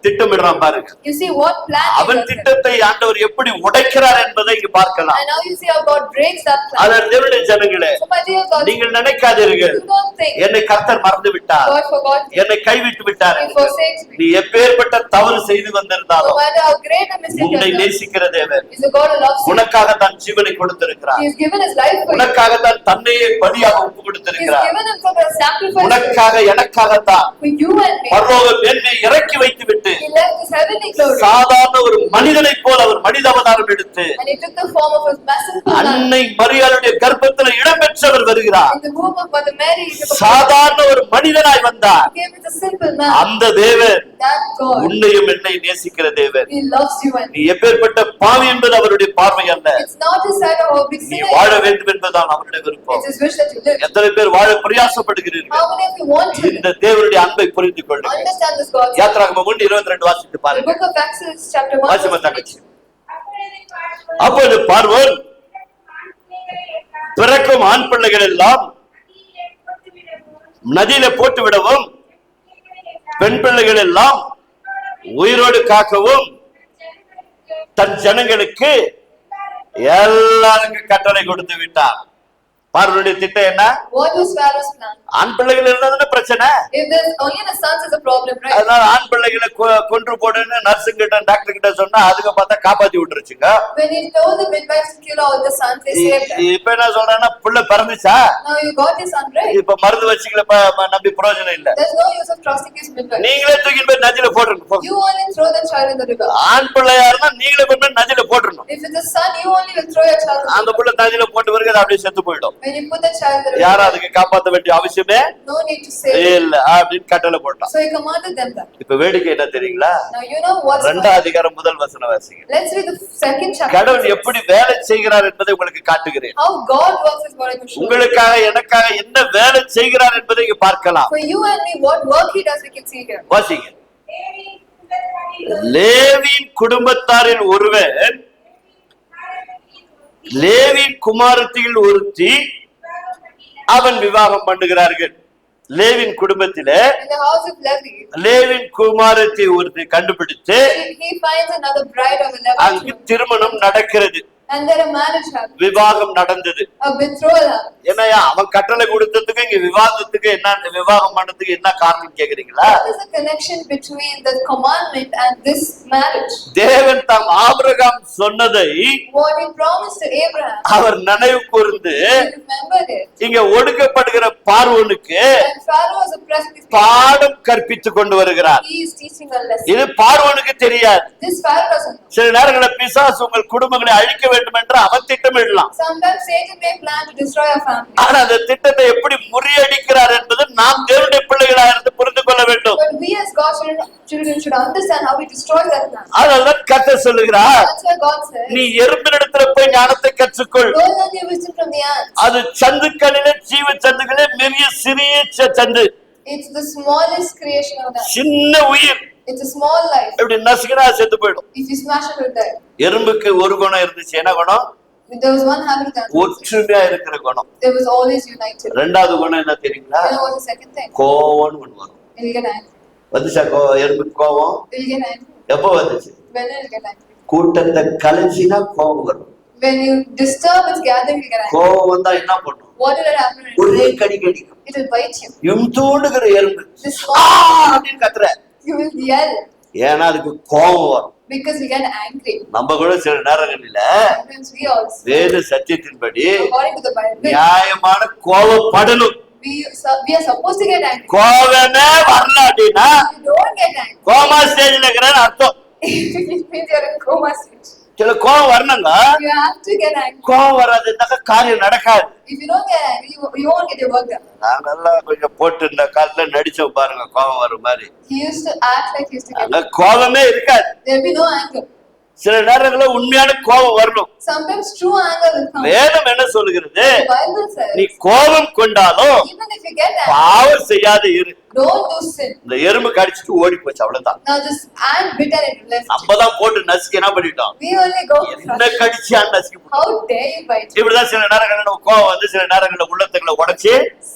திட்டமிடுறான் பாருங்க. You see what plan. அவன் திட்டத்தை ஆண்டவர் எப்படி உடைக்கிறார் என்பதை இங்க பார்க்கலாம். And now you see how God breaks that plan. அதன் தேவனுடைய ஜனங்களே, So my dear God, நீங்கள் நினைக்காதீர்கள் you don't think என்னை கர்த்தர் மறந்து விட்டார், God forgot me. என்னை கைவிட்டு விட்டார். He forsakes me. நீ எப்பேற்பட்ட தவறு செய்து No வந்திருந்தாலும் matter how great a mistake you உன்னை have done, நேசிக்கிற தேவன் He's a God who loves you. உனக்காக தான் ஜீவனை கொடுத்திருக்கிறார். He has given His life for you. உனக்காக தான் தன்னையே பலியாக ஒப்பு He's கொடுத்திருக்கிறார். given Himself as a sacrifice for you. உனக்காக எனக்காகத்தான் For you and me. பரலோக மேன்மையை இறக்கி வைத்து விட்டு He left His heavenly glory. சாதாரண ஒரு மனிதனைப் போல அவர் மனித அவதாரம் எடுத்து And He took the form of a messenger man. அன்னை மரியாளுடைய கர்ப்பத்தில் இடம்பெற்றவர் வருகிறார். In the womb of Mother Mary, He took a சாதாரண ஒரு மனிதனாய் வந்தார். He came as a simple man. அந்த தேவன் That God, உன்னையும் என்னை நேசிக்கிற தேவன். He loves you and me. நீ எப்பேற்பட்ட பாவி என்பது அவருடைய பார்வை அல்ல. It's not His side of how big நீ sin வாழ is. வேண்டும் என்பதுதான் அவருடைய விருப்பம். It's His wish that you live. எத்தனை பேர் வாழ பிரயாசப்படுகிறீர்கள்? How many of you want to live? இந்த தேவனுடைய அன்பை புரிந்து கொள்ளுங்கள். Understand this God's. யாத்திராகமம் 1:22 வாசித்து The பாருங்க. book of Exodus chapter 1 Wasima verse தங்கச்சி. 20. அப்பொழுது பார்வோன் பிறக்கும் ஆண் பிள்ளைகள் எல்லாம் நதியில போட்டு விடவும் பெண் பிள்ளைகள் எல்லாம் உயிரோடு காக்கவும் தன் ஜனங்களுக்கு எல்லாருக்கும் கட்டளை கொடுத்து விட்டார். பார்வனுடைய திட்டம் என்ன? What was Pharaoh's plan? ஆண் பிள்ளைகள் இருந்தாதானே பிரச்சனை. If there's only the sons is a problem, right? அதனால ஆண் பிள்ளைகளை கொன்று போடுன்னு நர்ஸு கிட்ட டாக்டர் கிட்ட சொன்னா அதுக்கு பார்த்தா காப்பாத்தி விட்டுருச்சுங்க. When he told the midwives to kill all the sons, they saved them. இப்ப என்ன சொல்றான்னா புள்ள பிறந்துச்சா, Now you got your son, right? இப்ப மருந்து வச்சுக்கல நம்பி பிரயோஜனம் இல்ல. There's no use of trusting his midwife. நீங்களே தூக்கி போய் நதியில போட்டுருங்க. You only throw the child in the river. ஆண் பிள்ளையா இருந்தா நீங்களே போய் நதியில போட்டுருணும். If it's a son, you only will throw your child in the அந்த river. புள்ள நதியில போட்டு பிறகு அது அப்படியே செத்து போயிடும். When you put the child in the river, யாரும் அதுக்கு காப்பாற்ற வேண்டிய அவசியமே no need to save it. இல்ல அப்படின்னு கட்டளை போட்டான். So he commanded them that. இப்ப வேடிக்கை என்ன தெரியுங்களா? Now you know what's 2ஆம் அதிகாரம் முதல் வசனம் வாசிங்க. Let's read the second chapter. கடவுள் எப்படி வேலை செய்கிறார் என்பதை உங்களுக்கு காட்டுகிறேன். How God works is what I will show you. உங்களுக்காக எனக்காக என்ன வேலை செய்கிறார் என்பதை இங்க பார்க்கலாம். For you and me, what work he does, we can see here. வாசிங்க. லேவியின் குடும்பத்தாரில் ஒருவன் லேவியின் குமாரத்தியில் ஒருத்தி அவன் விவாகம் பண்ணுகிறார்கள். லேவின் குடும்பத்திலே In the house of Levi, லேவின் குமாரத்தை ஒருத்தி கண்டுபிடித்து he finds another bride of அங்கு 11, திருமணம் நடக்கிறது. and then a marriage happens, விவாகம் நடந்தது. a betrothal happens. என்னையா அவன் கட்டளை கொடுத்ததுக்கு இங்க விவாதத்துக்கு என்ன விவாகம் பண்ணதுக்கு என்ன காரணம் கேக்குறீங்களா? What is the connection between the commandment and this marriage? தேவன் தாம் ஆபிரகாம் சொன்னதை What he promised to Abraham, அவர் நினைவு கூர்ந்து he remembered it. இங்க ஒடுக்கப்படுகிற பார்வோனுக்கு And Pharaoh is oppressing his people. பாடம் கற்பித்துக் கொண்டு வருகிறார். He is teaching a lesson. இது பார்வோனுக்கு தெரியாது. This Pharaoh doesn't know. சில நேரங்களில் பிசாசு உங்கள் குடும்பங்களை அழிக்க வேண்டும் என்று அவன் திட்டமிடலாம். Sometimes Satan may plan to destroy our family. ஆனா அந்த திட்டத்தை எப்படி முறியடிக்கிறார் என்பது நாம் தேவனுடைய பிள்ளைகளாக இருந்து புரிந்து கொள்ள வேண்டும். But we as God's children should understand how we destroy that plan. அதனால்தான் கர்த்தர் சொல்லுகிறார், That's why God says, நீ எறும்பினிடத்துல போய் ஞானத்தை கற்றுக்கொள். go learn your wisdom from the ants. அது சந்துக்களிலே ஜீவ சந்துக்களே பெரிய சிறிய சந்து, It's the smallest creation of that. சின்ன உயிர். It's a small life. இப்படி நசுக்கினா செத்து போயிடும். If you smash it, it will die. எறும்புக்கு ஒரு குணம் இருந்துச்சு. என்ன குணம்? There was one habit that ஒற்றுமையா இருக்கிற குணம். there was always united. ரெண்டாவது குணம் என்ன தெரியுங்களா? You know what's the second thing? கோவம்னு ஒண்ணு வரும். It will get angry. வந்துச்சா எறும்புக்கு கோவம்? It will get angry. எப்போ வந்துச்சு? When it will get angry? கூட்டத்தை கலைச்சினா கோவம் வரும். When you disturb its gathering, it will get angry. கோவம் வந்தா என்ன பண்ணும்? What will it happen? ஒரே கடி கடிக்கும். It will bite you. தூண்டுகிற எறும்பு This ஆ small, அப்படின்னு கத்துற. you will yell ஏன்னா அதுக்கு கோவம் வரும். because you get angry. நம்ம கூட சில நேரங்களில Sometimes we also, வேத சத்தியத்தின்படி according to the Bible, நியாயமான கோவப்படணும். we are supposed to get angry. கோவமே வரல அப்படின்னா If you don't get angry, coma ஸ்டேஜ்ல இருக்கிறேன்னு அர்த்தம். it means you're in coma stage. சில கோவம் வரணுங்க. You have to get angry. கோவம் வராதுன்னாக்க காரியம் நடக்காது. If you don't get angry, you won't get your work done. நாங்கெல்லாம் கொஞ்சம் போட்டு இந்த காலத்துல நடிச்சோம் பாருங்க கோவம் வரும் மாதிரி. He used to act like he used to get அங்க கோவமே இருக்காது. There'll be no anger. சில நேரங்கள்ல உண்மையான கோபம் வரணும். Sometimes true anger will come. வேதம் என்ன சொல்லுகிறது? The Bible says, நீ கோபம் கொண்டாலும் even if you get angry, பாவம் செய்யாத இரு. don't do sin. இந்த எறும்பு கடிச்சிட்டு ஓடி போச்சு அவ்வளவுதான். Now this ant bit and it left. நம்மதான் போட்டு நசுக்கி என்ன பண்ணிட்டோம்? We only go. என்ன கடிச்சியான்னு நசுக்கி போட்டோம். How dare you bite? இப்படிதான் சில நேரங்கள்ல நம்ம கோபம் வந்து சில நேரங்கள்ல உள்ளத்துக்களை உடைச்சு.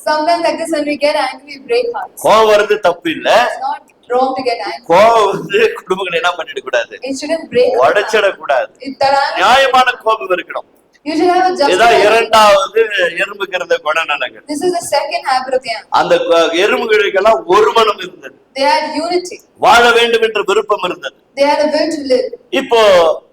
Sometimes like this when we get angry, we break hearts. கோபம் வருது தப்பு இல்ல. It's not wrong to get angry. கோபம் வந்து குடும்பங்களை என்ன பண்ணிட கூடாது? It shouldn't break. உடைச்சிட கூடாது. That anger, நியாயமான கோபம் இருக்கணும். you should have a just. இதான் இரண்டாவது எறும்புங்கிறத குணநலங்கள். This is the second habit of the ant. அந்த எறும்புகளுக்கெல்லாம் ஒரு மனம் இருந்தது. They had unity. வாழ வேண்டும் என்ற விருப்பம் இருந்தது. They had a will to live. இப்போ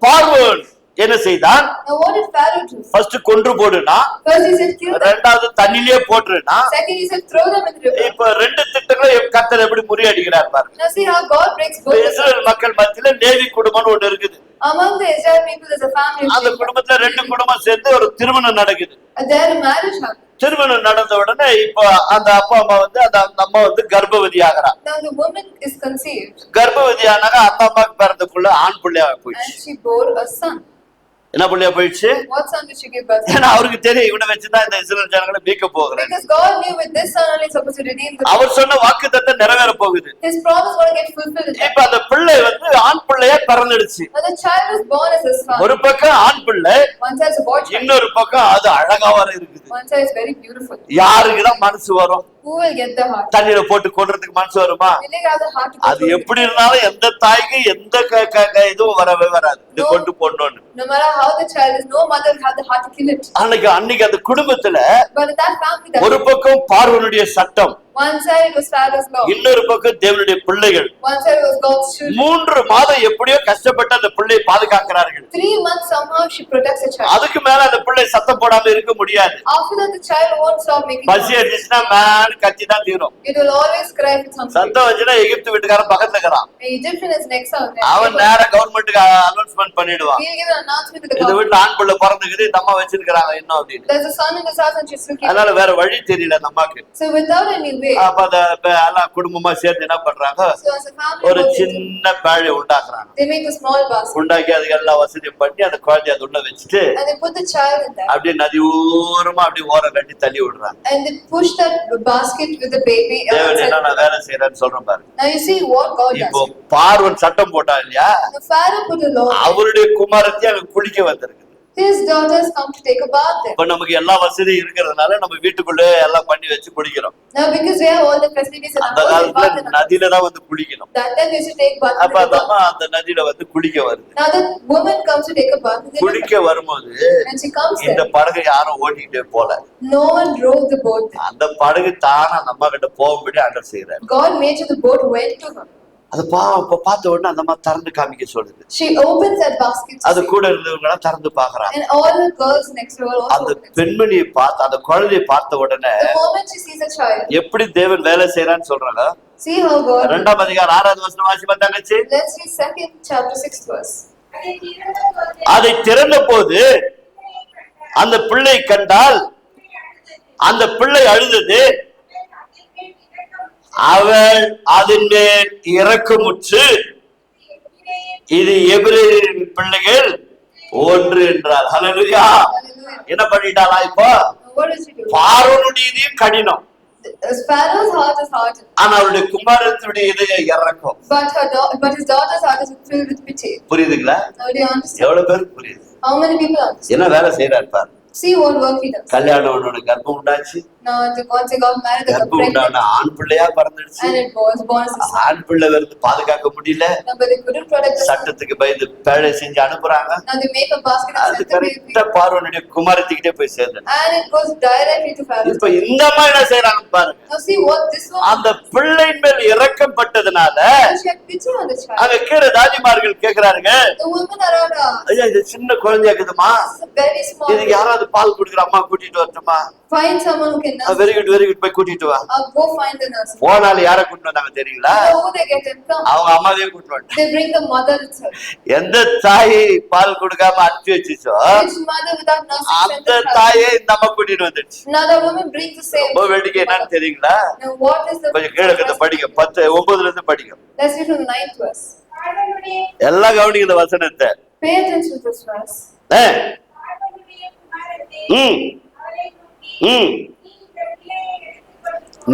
பார்வோன் என்ன செய்தான்? Now what did Pharaoh do? First கொன்று போடுனா, First he said kill them. ரெண்டாவது தண்ணிலே போட்டுனா. Second he said throw them in the river. இப்போ ரெண்டு திட்டங்களும் கர்த்தர் எப்படி முறியடிக்கிறார் பாருங்க. Now see how God breaks both. இஸ்ரவேல் மக்கள் மத்தியில லேவி குடும்பம்னு ஒண்ணு இருக்குது. Among the Israel people there's a family. அந்த குடும்பத்துல ரெண்டு குடும்பம் சேர்ந்து ஒரு திருமணம் நடக்குது. There a marriage happened. திருமணம் நடந்த உடனே இப்போ அந்த அப்பா அம்மா வந்து அந்த அம்மா வந்து கர்ப்பவதி ஆகிறா. Now the woman is conceived. கர்ப்பவதி ஆனாங்க அந்த அம்மாக்கு பிறந்தக்குள்ள ஆண் பிள்ளையா போயிடுச்சு. And she bore a son. என்ன பிள்ளையா போயிடுச்சு? What son did she give birth to? ஏன்னா அவருக்கு தெரியும் இவனை வச்சுதான் இந்த இஸ்ரவேல் ஜனங்களை மீட்க போகிறேன். Because God knew with this son only supposed to redeem the. அவர் சொன்ன வாக்குத்தத்தம் நிறைவேற போகுது. His promise going to get fulfilled. இப்ப அந்த பிள்ளை வந்து ஆண் பிள்ளையா பிறந்துடுச்சு. When the child was born as a son. ஒரு பக்கம் ஆண் பிள்ளை, One side is a boy child. இன்னொரு பக்கம் அது அழகா வர இருக்குது. One side is very beautiful. யாருக்குதான் மனசு வரும்? Who will get the heart? தண்ணீரை போட்டு கொல்றதுக்கு மனசு வருமா? Will they have the heart to go அது through it? எப்படி இருந்தாலும் எந்த தாய்க்கு எந்த இதுவும் வரவே வராது. இது கொண்டு போடணும்னு. No matter how the child is, no mother will have the heart to kill it. அன்னைக்கு அந்த குடும்பத்துல But in that family, ஒரு பக்கம் பார்வோனுடைய சட்டம், one side it was Pharaoh's law. இன்னொரு பக்கம் தேவனுடைய பிள்ளைகள். One side was God's children. 3 மாதம் எப்படியோ கஷ்டப்பட்டு அந்த பிள்ளையை பாதுகாக்கிறார்கள். 3 months somehow she protects the child. அதுக்கு மேல அந்த பிள்ளை சத்தம் போடாம இருக்க முடியாது. After that the child won't stop making பசி noise. அடிச்சுன்னா மேன் கத்தி தான் தீரும். It will always cry for something. சத்தம் வச்சுன்னா எகிப்து வீட்டுக்காரன் பக்கத்துல இருக்கிறான். The Egyptian is next out. அவன் நேர கவர்மெண்ட்டுக்கு அனௌன்ஸ்மெண்ட் பண்ணிடுவான். He'll give an announcement to the இந்த government. வீட்டுல ஆண் பிள்ளை பிறந்துக்குது இந்த அம்மா வச்சிருக்கிறாங்க இன்னும் அப்படின்னு. There's a son in this house and she's looking. அதனால வேற வழி தெரியல அந்த அம்மாக்கு. So without any way. அப்ப அந்த எல்லாம் குடும்பமா சேர்ந்து என்ன பண்றாங்க? So as a family. ஒரு சின்ன பேழை உண்டாக்குறாங்க. They make a small basket. உண்டாக்கி அதுக்கு எல்லாம் வசதியும் பண்ணி அந்த குழந்தைய அது உள்ள வச்சுட்டு And they put the child in that. அப்படியே நதி ஓரமா அப்படியே ஓரம் கட்டி தள்ளி விடுறாங்க. And they push that basket with the baby. தேவன் என்ன நான் வேலை செய்யறேன்னு சொல்றேன் பாருங்க. Now you see what God இப்போ does. பார்வன் சட்டம் போட்டா இல்லையா? The Pharaoh put a law. அவருடைய குமாரத்தை அங்க குளிக்க வந்திருக்கு. His daughters come to take a bath there. இப்ப நமக்கு எல்லா வசதியும் இருக்கிறதுனால நம்ம வீட்டுக்குள்ளே எல்லாம் பண்ணி வச்சு குளிக்கிறோம். Now because we have all the facilities and அந்த காலத்துல நதியில தான் வந்து குளிக்கணும். that time we used to take bath. அப்ப அந்த அம்மா அந்த நதியில வந்து குளிக்க வருது. Now the woman comes to take a bath. குளிக்க வரும்போது When she comes இந்த there, படகு யாரும் ஓட்டிக்கிட்டே போல. no one drove the boat there. அந்த படகு தானா அந்த அம்மா கிட்ட போகும்படி ஆண்டர் செய்யறாரு. God made sure the boat went to her. அது பார்த்த உடனே அந்த அம்மா திறந்து காமிக்க சொல்லுது. She opens that basket. அது கூட இருந்தவங்க எல்லாம் திறந்து பாக்குறாங்க. And all the girls next to her also. அந்த பெண்மணியை பார்த்து அந்த குழந்தையை பார்த்த உடனே The moment she sees a child. எப்படி தேவன் வேலை செய்யறான்னு சொல்றாங்க. See how God. 2ஆம் அதிகாரம் 6வது வசனம் வாசிப்பா தங்கச்சி. Let's read 2nd chapter 6th verse. அதை திறந்த போது அந்த பிள்ளை கண்டால் அந்த பிள்ளை அழுதது. அவள் அதன் மேல் இரக்கமுற்று இது எபிரேயரின் பிள்ளைகள் ஒன்று என்றார். ஹல்லேலூயா. என்ன பண்ணிட்டாளா இப்போ? What does she do? பார்வோனுடையதையும் கடினம். Pharaoh's heart is hardened. ஆனா அவருடைய குமாரத்தினுடைய இதயம் இறக்கம். But his daughter's heart is filled with pity. புரியுதுங்களா? Now do you understand? எவ்வளவு பேருக்கு புரியுது? How many people understand? என்ன வேலை செய்யறாரு பாரு. See what work he does. கல்யாணம் கர்ப்பம் உண்டாச்சு. Now once they got married, they got கர்ப்பம் pregnant. உண்டான ஆண் பிள்ளையா பிறந்துடுச்சு. And it was born as a son. ஆண் பிள்ளை வந்து பாதுகாக்க முடியல. Now but they couldn't protect the son. சட்டத்துக்கு பயந்து பேழை செஞ்சு அனுப்புறாங்க. Now they make a basket and அது send the baby. கரெக்டா பார்வனுடைய குமாரத்திக்கிட்டே போய் சேர்ந்தது. And it goes directly to Pharaoh. இப்ப இந்த அம்மா என்ன செய்யறாங்க பாருங்க. Now see what this one. அந்த பிள்ளையின் மேல் இரக்கப்பட்டதுனால She had pity on the child. அங்க கீழே தாதிமார்கள் கேக்குறாருங்க. The women around her. ஐயா இது சின்ன குழந்தையா இருக்குதுமா, This is a very small. இதுக்கு யாராவது பால் குடுக்குற அம்மா கூட்டிட்டு வரட்டுமா? Find someone who can in nursery. Very good போய் கூட்டிட்டு வா. Go find the nursery. போனால யார கூட்டிட்டு வந்தாங்க தெரியுங்களா? You know who they get and come. அவங்க அம்மாவே கூட்டிட்டு வந்தாங்க. They bring the mother itself. எந்த தாய் பால் கொடுக்காம அடிச்சு வச்சுச்சோ Which mother without nursing sent அந்த the child? தாயே இந்த அம்மா கூட்டிட்டு வந்துச்சு. Another woman brings the same. ரொம்ப வேடிக்கை என்னன்னு தெரியுங்களா? Now what is the கொஞ்சம் கீழே கிட்ட படிங்க. 10:9 இருந்து படிங்க. Let's read from the 9th verse. எல்லாம் கவனிக்கிற வசனத்தை. Pay attention to this verse.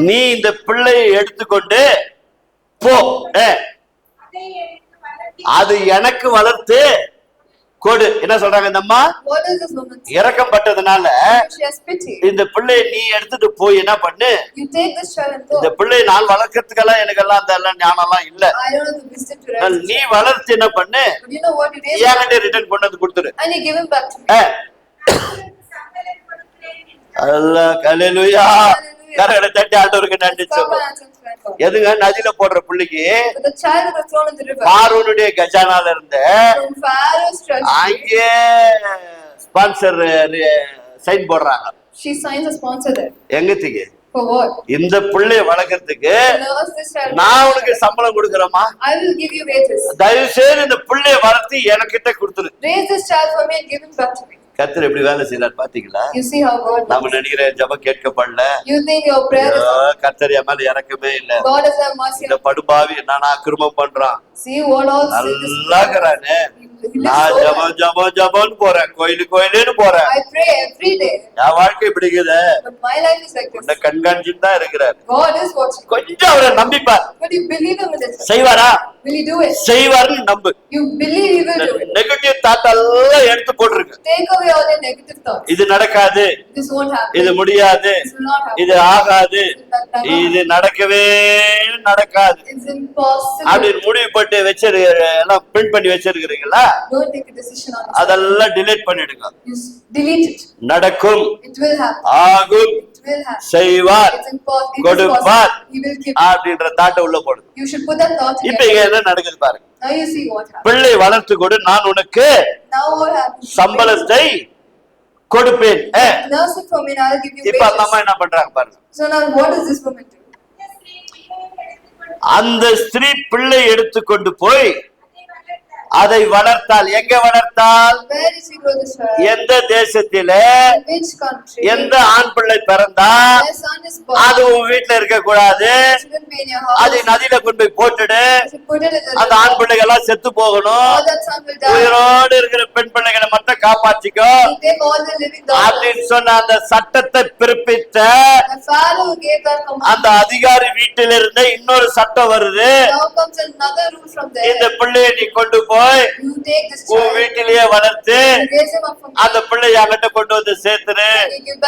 நீ இந்த பிள்ளையை எடுத்துக்கொண்டு போ, அது எனக்கு வளர்த்து கொடு. என்ன சொல்றாங்க இந்த அம்மா? What does this woman say? இரக்கம் பட்டதுனால She has pity. இந்த பிள்ளையை நீ எடுத்துட்டு போய் என்ன பண்ணு, You take this child and இந்த go. பிள்ளையை நான் வளர்க்கறதுக்கெல்லாம் எனக்கெல்லாம் அந்த எல்லாம் ஞானம்லாம் இல்ல. I don't know the wisdom to raise. நீ வளர்த்து என்ன பண்ணு, But you know what you raise? என்கிட்ட ரிட்டர்ன் கொண்டு வந்து கொடுத்துரு. And you give him back to me. Hallelujah. Hallelujah. கரங்களை தட்டி ஆண்டவருக்கு நன்றி Stop சொல்லுங்க. and answer to God. எதுங்க நதியில போடுற புள்ளிக்கு But the child that was thrown in the river. பார்வோனுடைய கஜானால இருந்து From Pharaoh's treasury. அங்கே ஸ்பான்சர் சைன் போடுறாங்க. She signs a sponsor there. எங்கத்துக்கு? For what? இந்த பிள்ளைய வளர்க்கறதுக்கு Nurse this child. நான் உனக்கு சம்பளம் கொடுக்கறேமா? I will give you wages. தயவு செய்து இந்த பிள்ளைய வளர்த்து எனக்கிட்ட கொடுத்துரு. Raise this child for me and give him back to me. கர்த்தர் எப்படி வேலை செய்யறார் பாத்தீங்களா? You see how God நாம works. நினைக்கிற ஜெபம் கேட்கப்படல. You think your prayer is கர்த்தர் என் மேல இறக்கமே இல்ல. God has have mercy. இந்த படுபாவி என்னன்னா அக்கிரமம் பண்றான். See what all sin is. நல்லாக்குறானே. He நான் lives so well. ஜபம்னு போறேன், கோயிலுன்னு போறேன். I pray every day. என் வாழ்க்கை இப்படி இருக்குது. But my life is like உன்னை this. கண்காணிச்சுட்டு தான் இருக்கிறார். God is watching. கொஞ்சம் அவரை நம்பிப்பார். But you believe him in it. செய்வாரா? Will he do it? செய்வார்னு நம்பு. You believe he will do it. Negative thought எல்லாம் எடுத்து போட்டுருக்கு. Take away all the negative thoughts. இது நடக்காது, This won't happen. இது முடியாது, This will not happen. இது ஆகாது, இது நடக்கவே நடக்காது It's impossible. அப்படின்னு முடிவு பண்ணி வச்சிரு எல்லாம் பிரிண்ட் பண்ணி வச்சிருக்கிறீங்களா? Don't take a decision on this. அதெல்லாம் டிலீட் பண்ணிடுங்க. You delete it. நடக்கும், It will happen. ஆகும், It will happen. செய்வார், It's impossible. It is கொடுப்பார் possible. He will give. அப்படின்ற தாட்டை உள்ள போடுது. You should put that thought in இப்ப your இங்க head. என்ன நடக்குது பாருங்க. Now you see what happens. பிள்ளை வளர்த்து கொடு, நான் உனக்கு Now what happens? சம்பளத்தை கொடுப்பேன். Nurse it for me and I'll give you இப்ப அந்த அம்மா wages. என்ன பண்றாங்க பாருங்க. So now what does this woman do? அந்த ஸ்திரீ பிள்ளை எடுத்துக்கொண்டு போய் அதை வளர்த்தால். எங்க வளர்த்தால்? Where did she grow this child? எந்த தேசத்திலே In which country? எந்த ஆண் பிள்ளை பிறந்தா Their son is born. அது உன் வீட்டுல இருக்க கூடாது, It shouldn't be in your house. அதை நதியில கொண்டு போய் போட்டுடு. You should put it in the அந்த ஆண் பிள்ளைகள் எல்லாம் செத்து போகணும், All that son will die. உயிரோடு இருக்கிற பெண் பிள்ளைகளை மட்டும் காப்பாற்றிக்கோ He take all the living daughters. அப்படின்னு சொன்ன அந்த சட்டத்தை பிறப்பித்த The Pharaoh gave that command. அந்த அதிகாரி வீட்டில இருந்து இன்னொரு சட்டம் வருது. Now comes another rule from இந்த there. பிள்ளையை நீ கொண்டு போய் You take this உன் child. வீட்டிலேயே வளர்த்து You raise him up from அந்த பிள்ளைய அங்கிட்ட கொண்டு வந்து சேர்த்துரு. You give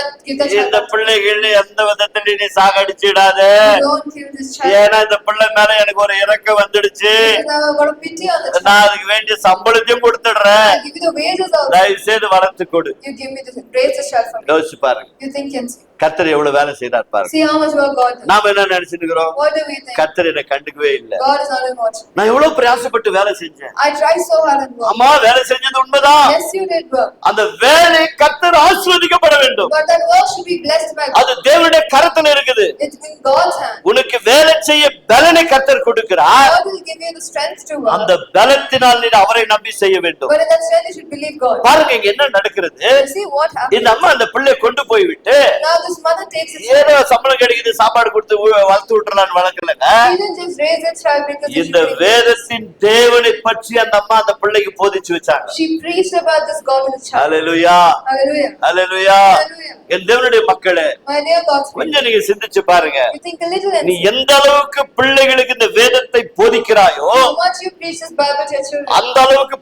the child. இந்த பிள்ளைகள் எந்த விதத்திலையும் நீ சாகடிச்சிடாத. You don't kill this child. ஏன்னா இந்த பிள்ளை மேல எனக்கு ஒரு இறக்கம் வந்துடுச்சு, Because I've got a pity on the child. நான் அதுக்கு வேண்டிய சம்பளத்தையும் கொடுத்துடுறேன், I give you the wages also. தயவு செய்து வளர்த்து கொடு. You give me this, raise this child for me. யோசிச்சு பாருங்க, You think and see. கர்த்தர் எவ்வளவு வேலை செய்தார் பாருங்க. See how much work God does. நாம என்ன நினைச்சிட்டு இருக்கிறோம்? What do we think? கர்த்தர் என்னை கண்டுக்கவே இல்ல. God is not in watching. நான் எவ்வளவு பிரயாசப்பட்டு வேலை செஞ்சேன். I tried so hard and work. அம்மா வேலை செஞ்சது உண்மைதான். Yes, you did work. அந்த வேலை கர்த்தர் ஆசீர்வதிக்கப்பட வேண்டும். But that work should be blessed by God. அது தேவனுடைய கரத்துல இருக்குது. It's in God's hand. உனக்கு வேலை செய்ய பலனை கர்த்தர் கொடுக்கிறார். God will give you the strength to work. அந்த பலத்தினால் நீ அவரை நம்பி செய்ய வேண்டும். But in that strength, you should believe God. பாருங்க இங்க என்ன நடக்கிறது. You see what happens. இந்த அம்மா அந்த பிள்ளையை கொண்டு போய் விட்டு Now this mother takes it. ஏதோ சம்பளம் கிடைக்குது சாப்பாடு கொடுத்து வளர்த்து விட்டுறலான்னு வளர்க்கலங்க. She didn't just raise it child because she இந்த வேதத்தின் தேவனை பற்றி அந்த அம்மா அந்த பிள்ளைக்கு போதிச்சு வச்சாங்க. She preached about this God to the child. Hallelujah, Hallelujah. Hallelujah. Hallelujah. என் தேவனுடைய மக்களே, My dear God's people, கொஞ்சம் நீங்க சிந்திச்சு பாருங்க. you think a little and நீ எந்த அளவுக்கு பிள்ளைகளுக்கு இந்த வேதத்தை போதிக்கிறாயோ how much you preach this Bible to your children, அந்த அளவுக்கு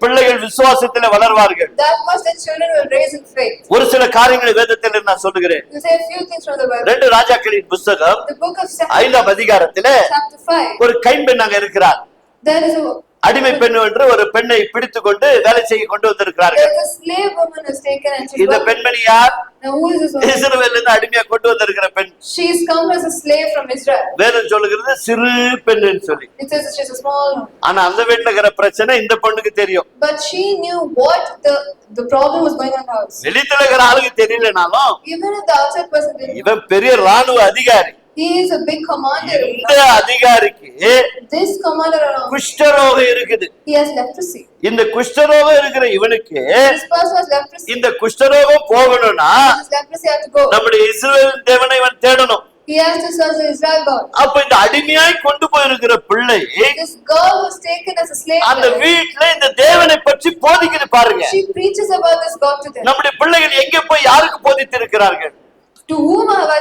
பிள்ளைகள் விசுவாசத்திலே வளர்வார்கள். that much the children will raise in faith. ஒரு சில காரியங்களை வேதத்தில் நான் சொல்லுகிறேன். You say a few things from the Bible. 2 ராஜாக்களின் புத்தகம் The book of 2 5ஆம் அதிகாரத்திலே chapter 5. ஒரு கைம்பெண் அங்க இருக்கிறார். There is a அடிமை பெண் என்று ஒரு பெண்ணை பிடித்துக் கொண்டு வேலை செய்ய கொண்டு வந்திருக்கிறார்கள். There is a slave woman who is taken and she இந்த worked. பெண்மணி யார்? Now who is this woman? இஸ்ரவேல்ல இருந்து அடிமையா கொண்டு வந்திருக்கிற பெண். She is come as a slave from Israel. வேதம் சொல்லுகிறது சிறு பெண்ணுன்னு சொல்லி. It says that she is a small one. ஆனா அந்த வீட்டுல இருக்கிற பிரச்சனை இந்த பொண்ணுக்கு தெரியும். But she knew what the problem was going on in her house. வெளியில இருக்கிற ஆளுக்கு தெரியலனாலும் Even if the outside person didn't know. இவன் பெரிய ராணுவ அதிகாரி. He is a big commander. இந்த அதிகாரிக்கு This commander around. குஷ்டரோகம் இருக்குது. He has leprosy. இந்த குஷ்டரோகம் இருக்கிற இவனுக்கு This person has leprosy. இந்த குஷ்டரோகம் போகணும்னா This leprosy has to go. நம்முடைய இஸ்ரவேல் தேவனை இவன் தேடணும். He has to serve the Israel God. அப்ப இந்த அடிமையாய் கொண்டு போயிருக்கிற பிள்ளை This girl was taken as a slave. அந்த வீட்டுல இந்த தேவனை பற்றி போதிக்குது பாருங்க. She preaches about this God to them. நம்முடைய பிள்ளைகள் எங்கே போய் யாருக்கு போதித்து இருக்கிறார்கள்? To whom have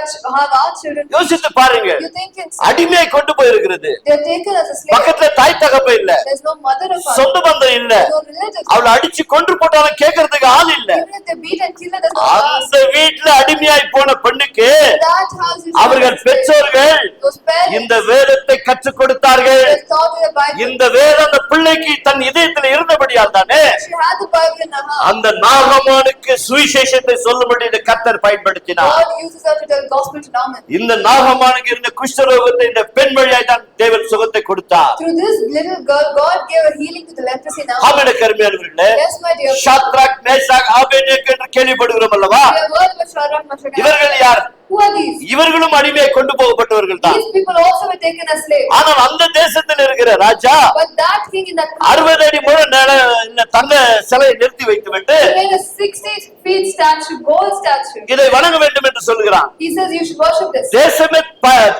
our children? யோசித்து பாருங்க. You think it's அடிமையை கொண்டு போயிருக்கிறது. they are taken as a slave. பக்கத்துல தாய் தகப்ப இல்ல, There's no mother or father. சொந்த பந்தம் இல்ல, No relatives. அவளை அடிச்சு கொன்று போட்டாலும் கேட்கறதுக்கு ஆள் இல்ல. Even if they beat and kill her, there's no last. அந்த வீட்டுல அடிமையாய் போன பெண்ணுக்கு That house is அவர்கள் பெற்றோர்கள் those parents. இந்த வேதத்தை கற்றுக் கொடுத்தார்கள். They taught her the Bible. இந்த வேதம் அந்த பிள்ளைக்கு தன் இதயத்துல இருந்தபடியால் தானே She had the Bible in her house. அந்த நாகமானுக்கு சுவிசேஷத்தை சொல்லும்படி இந்த கர்த்தர் பயன்படுத்தினார். God uses her to tell gospel to Naaman. இந்த நாகமானுக்கு இருந்த குஷ்டரோகத்தை இந்த பெண் வழியாய் தான் தேவன் சுகத்தை கொடுத்தார். Through this little girl, God gave a healing to the leprosy Naaman. Amen கர்மியானவர்களே. Yes, my dear. Shadrach Meshach Abednego என்று கேள்விப்படுகிறோம் அல்லவா? We have heard about Shadrach, Meshach, and இவர்கள் யார்? who are these? இவர்களும் அடிமையை கொண்டு போகப்பட்டவர்கள் தான். These people also were taken as slaves. ஆனால் அந்த தேசத்தில் இருக்கிற ராஜா But that king in that 60 அடி முழு இந்த தங்க சிலையை நிறுத்தி வைத்துவிட்டு he made a 60 feet statue, gold statue. இதை வணங்க வேண்டும் என்று சொல்கிறான். He says you should worship this. தேசமே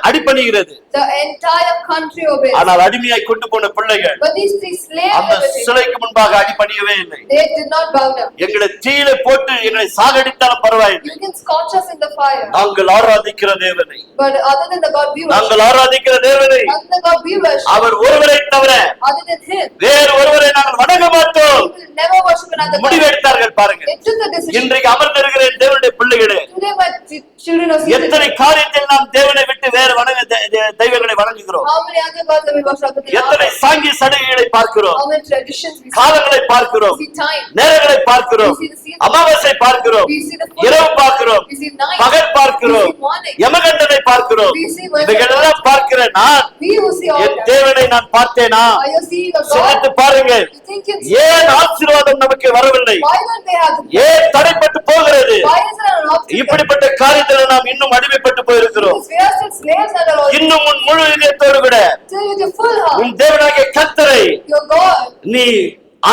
அடிபணிகிறது. The entire country obeys. ஆனால் அடிமையாய் கொண்டு போன பிள்ளைகள் But these three slaves அந்த that were taken, சிலைக்கு முன்பாக அடிபணியவே இல்லை. they did not bow down. எங்களை தீயில போட்டு எங்களை சாகடித்தாலும் பரவாயில்லை, You can scorch us in the fire. நாங்கள் ஆராதிக்கிற தேவனை, But other than the God we worship, நாங்கள் ஆராதிக்கிற தேவனை other than the God we worship, அவர் ஒருவரை தவிர other than Him, வேறு ஒருவரை நாங்கள் வணங்க மாட்டோம் we will never worship another God. முடிவெடுத்தார்கள் பாருங்க. They took a decision. இன்றைக்கு அமர்ந்திருக்கிற என் தேவனுடைய பிள்ளைகளே, Today my children are seated. எத்தனை காரியத்தில் நாம் தேவனை விட்டு வேறு தெய்வங்களை வணங்குகிறோம். How many other gods that we worship other than எத்தனை ours? சாங்கிய சடங்குகளை பார்க்கிறோம், How many traditions we see? காலங்களை பார்க்கிறோம், We see time. நேரங்களை பார்க்கிறோம், We see the season. அமாவாசை பார்க்கிறோம், We see the full இரவு moon. பார்க்கிறோம், We see night. பகல் பார்க்கிறோம், We see morning. யமகண்டனை பார்க்கிறோம். We see winter. இவைகளெல்லாம் பார்க்கிற நான் We who see all N that. தேவனை நான் பார்த்தேனா? Are you seeing a சிந்தித்து God? பாருங்க. You think it's ஏன் ஆசீர்வாதம் நமக்கு வரவில்லை? why don't they have the ஏன் தடைப்பட்டு போகிறது? why is there an obstacle? இப்படிப்பட்ட காரியத்துல நாம் இன்னும் அடிமைப்பட்டு போயிருக்கிறோம். Because we are still slaves under all. இன்னும் உன் முழு இதயத்தோடு விட Still with your full heart. உன் தேவனாகிய கர்த்தரை Your God. நீ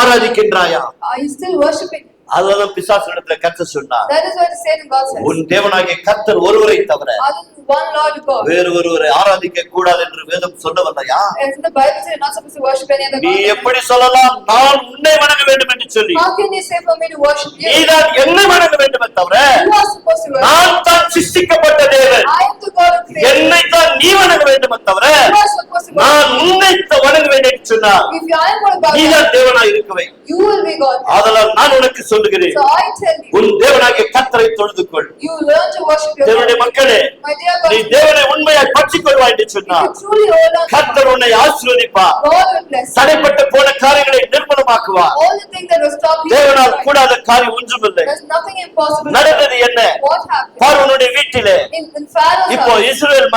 ஆராதிக்கின்றாயா? Are you still worshiping? அதுதான் பிசாசனிடத்துல கர்த்தர் சொன்னார். That is what Satan God says. உன் தேவனாகிய கர்த்தர் ஒருவரை தவிர Other than one Lord God. வேறு ஒருவரை ஆராதிக்க கூடாது என்று வேதம் சொல்லவில்லையா? As in the Bible says, you're not supposed to worship any other நீ God. எப்படி சொல்லலாம் நான் உன்னை வணங்க வேண்டும் என்று சொல்லி? How can you say for me to worship you? நீதான் என்னை வணங்க வேண்டுமே தவிர You are supposed to worship. நான் தான் சிருஷ்டிக்கப்பட்ட தேவன், I am the God who created. என்னை தான் நீ வணங்க வேண்டுமே தவிர You are supposed to நான் worship. உன்னை வணங்க வேண்டும் என்று சொன்னார். If you are going to bow down, நீதான் தேவனாய் இருக்கவை. you will be God. அதனால் நான் உனக்கு சொல்லுகிறேன், So I tell you, உன் தேவனாகிய கர்த்தரை தொழுதுகொள். you learn to worship your தேவனுடைய God. மக்களே, My dear நீ God, தேவனை உண்மையாய் பற்றிக் கொள்வாய் என்று if சொன்னார். you truly hold on to கர்த்தர் உன்னை ஆசீர்வதிப்பார், God, God will bless you. தடைப்பட்டு போன காரியங்களை நிர்மூலமாக்குவார். All the things that will stop you, தேவனால் கூடாத காரியம் ஒன்றுமில்லை. there's nothing impossible. நடந்தது என்ன? What happened? பார்வோனுடைய வீட்டிலே In Pharaoh's இப்போ house. இஸ்ரவேல்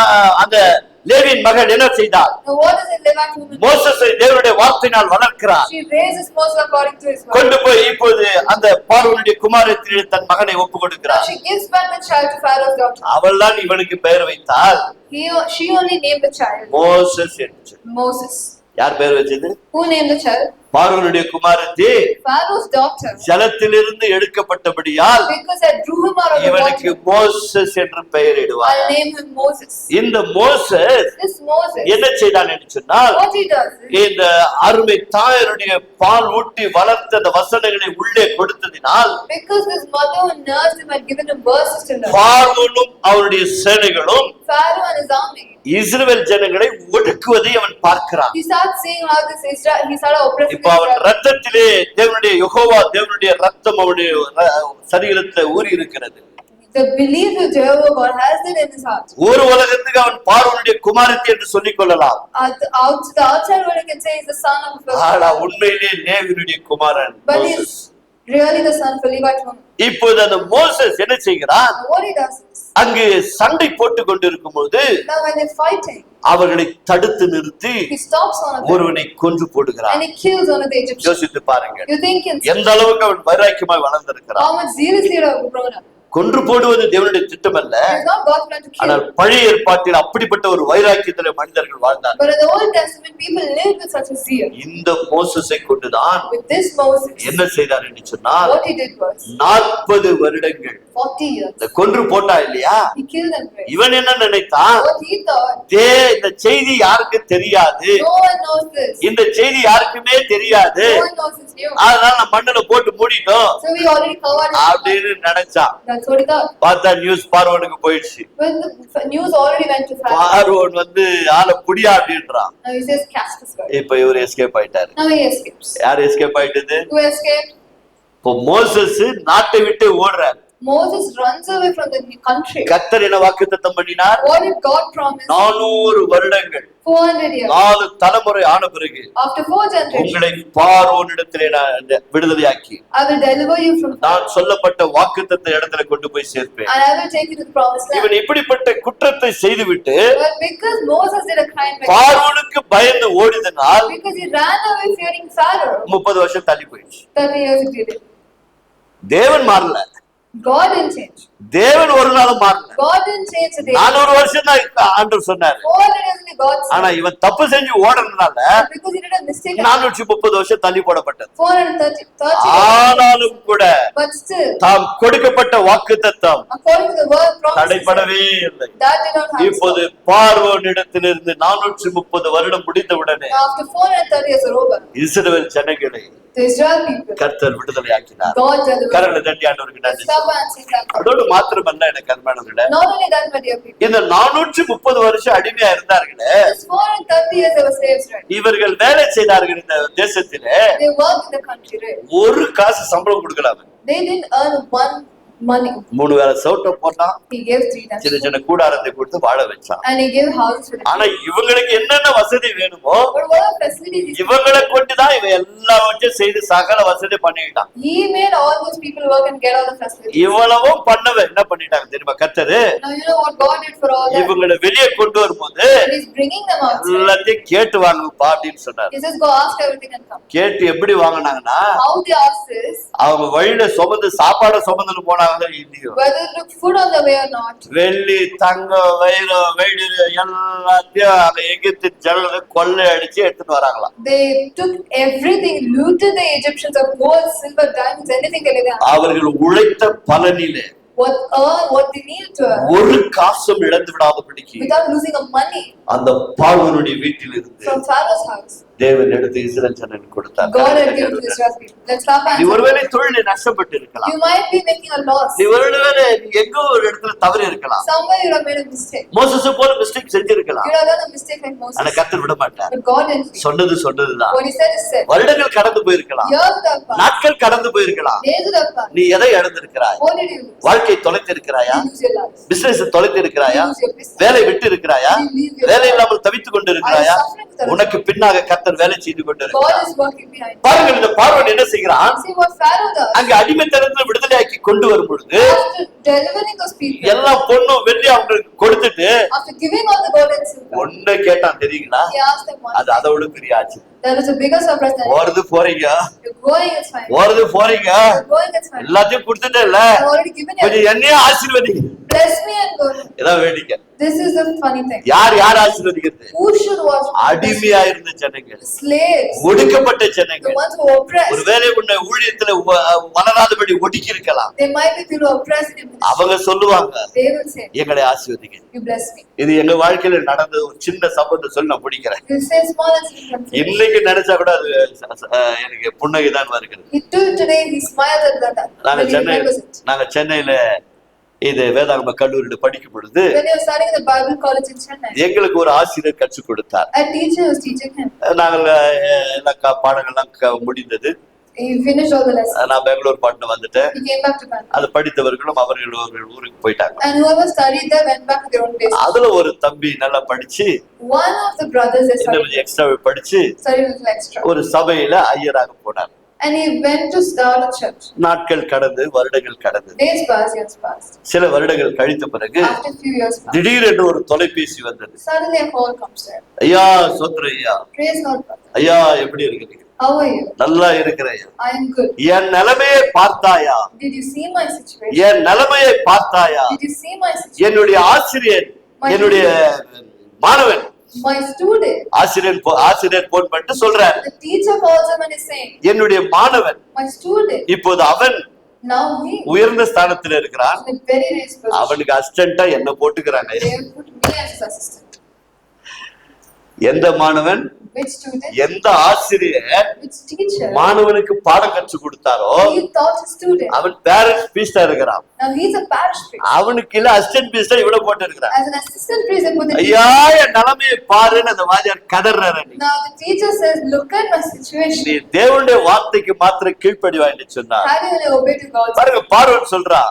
அந்த லேவியின் மகள் என்ன செய்தார்? Now what does a Levite woman do? மோசேசை தேவனுடைய வார்த்தையினால் வளர்க்கிறார். She raises Moses according to his word. கொண்டு போய் இப்போது அந்த பார்வோனுடைய குமாரத்திலே தன் மகனை ஒப்பு Now கொடுக்கிறார். she gives back the child to Pharaoh's daughter. அவள் தான் இவனுக்கு பெயர் வைத்தால் She only named the child Moses என்று. Moses. யார் பெயர் வச்சது? Who named the child? பார்வோனுடைய குமாரத்தி Pharaoh's daughter. ஜலத்திலிருந்து எடுக்கப்பட்டபடியால் Because I drew him out of the இவனுக்கு water, மோசேஸ் என்று பெயரிடுவார். I'll name him Moses. இந்த மோசேஸ் This Moses, என்ன செய்தான் என்று சொன்னால், what he does is, இந்த அருமை தாயருடைய பால் ஊட்டி வளர்த்த அந்த வசனங்களை உள்ளே கொடுத்ததினால் because his mother who nursed him had given him verses to learn, பார்வோனும் அவருடைய சேனைகளும் Pharaoh and his army, இஸ்ரவேல் ஜனங்களை ஒடுக்குவதை அவன் பார்க்கிறான். he started seeing how this Israel, he started oppressing இப்ப அவன் Israel. ரத்தத்திலே தேவனுடைய யெகோவா தேவனுடைய ரத்தம் அவனுடைய சரீரத்துல ஊறி இருக்கிறது. The belief of Jehovah God has it in his heart. ஒரு உலகத்துக்கு அவன் பார்வோனுடைய குமாரத்தி என்று சொல்லிக் கொள்ளலாம். The outside world you can say is the son of a ஆனா உண்மையிலே லேவியனுடைய குமாரன் but Moses. really the son of a Levite woman. இப்போது அந்த மோசஸ் என்ன செய்கிறான்? Now what he does is, அங்கு சண்டை போட்டு கொண்டிருக்கும் போது now when they're fighting, அவர்களை தடுத்து நிறுத்தி he stops one of them ஒருவனை கொன்று போடுகிறான். and he kills one of the Egyptians. யோசித்து பாருங்க, You think எந்த அளவுக்கு அவன் வைராக்கியமாய் வளர்ந்திருக்கிறான். how much zealous he would have grown up. கொன்று போடுவது தேவனுடைய திட்டம் அல்ல. It is not God's plan to ஆனால் kill. பழைய ஏற்பாட்டில் அப்படிப்பட்ட ஒரு வைராக்கியத்திலே மனிதர்கள் வாழ்ந்தார். But in the Old Testament, people lived with such a zeal. இந்த மோசஸை கொண்டுதான் With this Moses, என்ன செய்தார் என்று சொன்னால், what he did was 40 வருடங்கள் 40 years. இந்த கொன்று போட்டா இல்லையா, He killed them. Right? இவன் என்ன நினைத்தான்? What he thought, இந்த செய்தி யாருக்கு தெரியாது, no one knows this. இந்த செய்தி யாருக்குமே தெரியாது, No one knows it's new. அதனால நம்ம மண்ணுல போட்டு மூடிட்டோம் So we already covered it. அப்படின்னு நினைச்சான். That's what he thought. பார்த்தா நியூஸ் பார்வோனுக்கு போயிடுச்சு. When the news already went to Pharaoh, பார்வோன் ஆளை புடியா அப்படின்றான். now he says, cast this guy. இப்ப இவர் எஸ்கேப் ஆயிட்டாரு. Now he escapes. யார் எஸ்கேப் ஆயிட்டது? Who escaped? இப்போ மோசஸ் நாட்டை விட்டு ஓடுறார். Moses runs away from the country. கர்த்தர் என்ன வாக்குத்தத்தம் பண்ணினார்? What did God promise? 400 வருடங்கள் 400 years. 4 தலைமுறை ஆன பிறகு After 4 generations, உங்களை பார்வோனிடத்திலே நான் விடுதலையாக்கி I will deliver you from Pharaoh, நான் சொல்லப்பட்ட வாக்குத்தத்த இடத்துல கொண்டு போய் சேர்ப்பேன். and I will take you to the promised land. இவன் இப்படிப்பட்ட குற்றத்தை செய்துவிட்டு But because Moses did a crime, பார்வோனுக்கு பயந்து ஓடிதனால் because he ran away fearing Pharaoh, 30 வருஷம் தள்ளி போயிடுச்சு. 30 years it did. தேவன் மாறல. God didn't change. தேவன் ஒரு நாளும் மாறல. God didn't change the day. 400 வருஷம் தான் ஆண்டவர் சொன்னாரு. 400 years only God said. ஆனா இவன் தப்பு செஞ்சு ஓடுறதுனால Because he did a mistake. 430 வருஷம் தள்ளி போடப்பட்டது. 430 ஆனாலும் கூட but still, தாம் கொடுக்கப்பட்ட வாக்குத்தத்தம் according to the word promise, தடைபடவே இல்லை. that did not happen. இப்போது பார்வோனிடத்திலிருந்து 430 வருடம் முடிந்தவுடனே Now after 430 years are over, இஸ்ரவேல் ஜனங்களை the Israel people, கர்த்தர் விடுதலையாக்கினார். God delivered. கரங்களை தட்டி ஆண்டவருக்கு Let's நன்றி. stop and sing that. அதோடு மாத்திரமல்ல எனக்கு அருமையானவர்களே, Not only that, my dear people, இந்த 430 வருஷம் அடிமையா இருந்தார்களே, this 430 years they were slaves, right? இவர்கள் வேலை செய்தார்கள் இந்த தேசத்திலே. They worked in the country, right? ஒரு காசு சம்பளம் கொடுக்கலாம். They didn't earn one money. 3 வேளை சவுட்ட போட்டான், He gave 3 times. சின்ன சின்ன கூடாரத்தை கொடுத்து வாழ வச்சான். And he gave houses for them. ஆனா இவங்களுக்கு என்னென்ன வசதி வேணுமோ But what are facilities? இவங்களை கொண்டுதான் இவன் எல்லாவற்றையும் செய்து சகல வசதி பண்ணிட்டான். He made all those people work and get all the facilities. இவ்வளவும் பண்ணவன் என்ன பண்ணிட்டாங்க தெரியுமா? கர்த்தரு Now you know what God did for all that? இவங்களை வெளியே கொண்டு வரும்போது And he's bringing them out. எல்லாத்தையும் கேட்டு வாங்குப்பா அப்படின்னு சொன்னார். He says, go ask everything and come. கேட்டு எப்படி வாங்கினாங்கன்னா, How they asked this, அவங்க வழியில சுமந்து சாப்பாட சுமந்துன்னு போனாங்க இல்லையோ, whether it took food on the way or not. வெள்ளி தங்கம் வைரம் வெள்ளி எல்லாத்தையும் அந்த எகிப்து ஜனங்களை கொள்ளை அடிச்சு எடுத்துட்டு வராங்களாம். They took everything, looted the Egyptians of gold, silver, diamonds, anything they had. அவர்கள் உழைத்த பலனிலே What they needed to earn ஒரு காசும் இழந்து விடாதபடிக்கு without losing a money அந்த பார்வோனுடைய வீட்டில் இருந்து from Pharaoh's house. தேவன் எடுத்து இஸ்ரவேல் ஜனங்களுக்கு கொடுத்தார். God had given to Israel people. Let's stop நீ and ஒருவேளை தொழிலில் நஷ்டப்பட்டு இருக்கலாம். you might be making a loss. நீ ஒருவேளை எங்கோ ஒரு இடத்துல தவறி இருக்கலாம். Somewhere you have made a mistake. Moses போல மிஸ்டேக் செஞ்சிருக்கலாம். You have done a mistake like ஆனா Moses. கர்த்தர் விட மாட்டார். But God didn't. சொன்னதுதான். What he said is said. வருடங்கள் கடந்து போயிருக்கலாம், Years would have passed. நாட்கள் கடந்து போயிருக்கலாம். Days would have passed. நீ எதை இழந்திருக்கிறாய்? What did you lose? வாழ்க்கை தொலைத்து இருக்கிறாயா? You lose your life. Business தொலைத்து இருக்கிறாயா? You lose your business. வேலை விட்டு இருக்கிறாயா? You leave your வேலை job. இல்லாமல் தவித்துக் கொண்டு இருக்கிறாயா? Are you suffering with the உனக்கு பின்னாக கர்த்தர் வேலை செய்து கொண்டு God இருக்கிறார். is working behind. பாருங்கள், இந்த பார்வோன் என்ன செய்கிறான்? See what Pharaoh does. அங்க அடிமைத்தனத்துல விடுதலையாக்கி கொண்டு வரும் பொழுது After delivering those people, எல்லாம் பொண்ணும் வெள்ளி அவங்களுக்கு கொடுத்துட்டு after giving all the gold and silver, ஒண்ணு கேட்டான் தெரியுங்களா? he asked them one அது thing. அதோட பெரிய ஆச்சு. There was a bigger surprise than ஓடுது போறீங்க, you're going, it's fine. ஓடுது போறீங்க, You're going, it's fine. எல்லாத்தையும் கொடுத்துட்டே இல்ல, I've already given you. கொஞ்சம் என்னையும் ஆசீர்வதிங்க. Bless me and go. இதான் வேடிக்கை. This is the funny thing. யார் ஆசீர்வதிக்கிறது? Who should watch? அடிமையா இருந்த ஜனங்கள், Slaves. ஒடுக்கப்பட்ட The ஜனங்கள், ones who are oppressed. ஒருவேளை உன்னை ஊழியத்துல வளராதபடி ஒடுக்கி இருக்கலாம். They might be people who are oppressed in ministry. அவங்க சொல்லுவாங்க, They will say, எங்களை ஆசீர்வதிங்க. you bless me. இது எங்க வாழ்க்கையில நடந்த ஒரு சின்ன சம்பவத்தை சொல்லி நான் முடிக்கிறேன். You say small and simple. இன்னைக்கு நினைச்சா கூட அது எனக்கு புன்னகைதான் வருகிறது. He told today, he smiled at that. நாங்க When he remembers it. சென்னையில இது வேதாகம கல்லூரியில படிக்கும் பொழுது When he was studying in the Bible college in Chennai, எங்களுக்கு ஒரு ஆசிரியர் கற்றுக் கொடுத்தார். a teacher was teaching him. நாங்கள் எல்லா பாடங்கள்லாம் முடிந்தது. He finished all the lessons. நான் பெங்களூர் பாட்டு வந்துட்டேன். He came back to Bangalore. அது படித்தவர்களும் அவர்கள் ஊருக்கு போயிட்டாங்க. And whoever studied there went back to their own place. அதுல ஒரு தம்பி நல்லா படிச்சு, One of the brothers that இன்னும் எக்ஸ்ட்ரா படிச்சு studied with extra. ஒரு சபையில ஐயராக போனார். And he went to start a church. நாட்கள் கடந்து வருடங்கள் கடந்து Days passed, years passed. சில வருடங்கள் கழித்த பிறகு After a few years passed, திடீரென்று ஒரு தொலைபேசி வந்தது. suddenly a call comes there. ஐயா சோத்ர ஐயா, Praise God, brother. ஐயா எப்படி இருக்கிறீங்க? How are you? நல்லா இருக்கிறேன். I am good. என் நிலைமையை பார்த்தாயா? Did you see my situation? என் நிலைமையை பார்த்தாயா? Did you see my situation? என்னுடைய ஆசிரியர், என்னுடைய மாணவன், My student. ஆசிரியர் போன் பண்ணிட்டு சொல்றார், The teacher calls him and is saying, என்னுடைய மாணவன் my student. இப்போது அவன் Now he உயர்ந்த ஸ்தானத்தில் இருக்கிறான். is in a very nice position. அவனுக்கு அசிஸ்டண்டா என்ன போட்டுக்கிறாங்க. They have put me as his assistant. எந்த மாணவன், Which student? எந்த ஆசிரியர் Which teacher? மாணவனுக்கு பாடம் கற்றுக் கொடுத்தாரோ He taught his student. அவன் பேரண்ட்ஸ் பீஸ்டா இருக்கிறான். Now he is a parish priest. அவனுக்கு இல்ல அசிஸ்டன்ட் பீஸ்டா இவ்வளவு போட்டு இருக்கிறான். As an assistant priest, they put the ஐயா என் நிலைமையை பாருன்னு அந்த வாத்தியார் கதறாரு. Now the teacher says, look at my situation. நீ தேவனுடைய வார்த்தைக்கு மாத்திரம் கீழ்ப்படிவாய்ன்னு சொன்னா How do you only obey to God's word? பாருங்க, பார்வன் சொல்றா,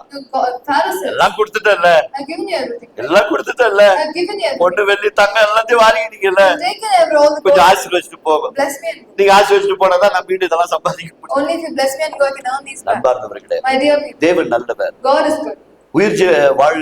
Pharaoh says, எல்லாம் கொடுத்துட்டல, I've given you everything. எல்லாம் கொடுத்துட்டல, I've given you everything. பொண்ணு வெள்ளி தங்க எல்லாத்தையும் வாங்கிட்டீங்கல்ல, I've taken every all the கொஞ்சம் gold. ஆசீர்வதிச்சுட்டு போகும். Bless me and go. நீங்க ஆசீர்வதிச்சுட்டு போனாதான் நம்ம வீடு இதெல்லாம் சம்பாதிக்க முடியும். Only if you bless me and go, I can earn these back. நண்பார்ந்தவர்களே, My dear people, தேவன் நல்லவர். God is good. உயிர் வாழ்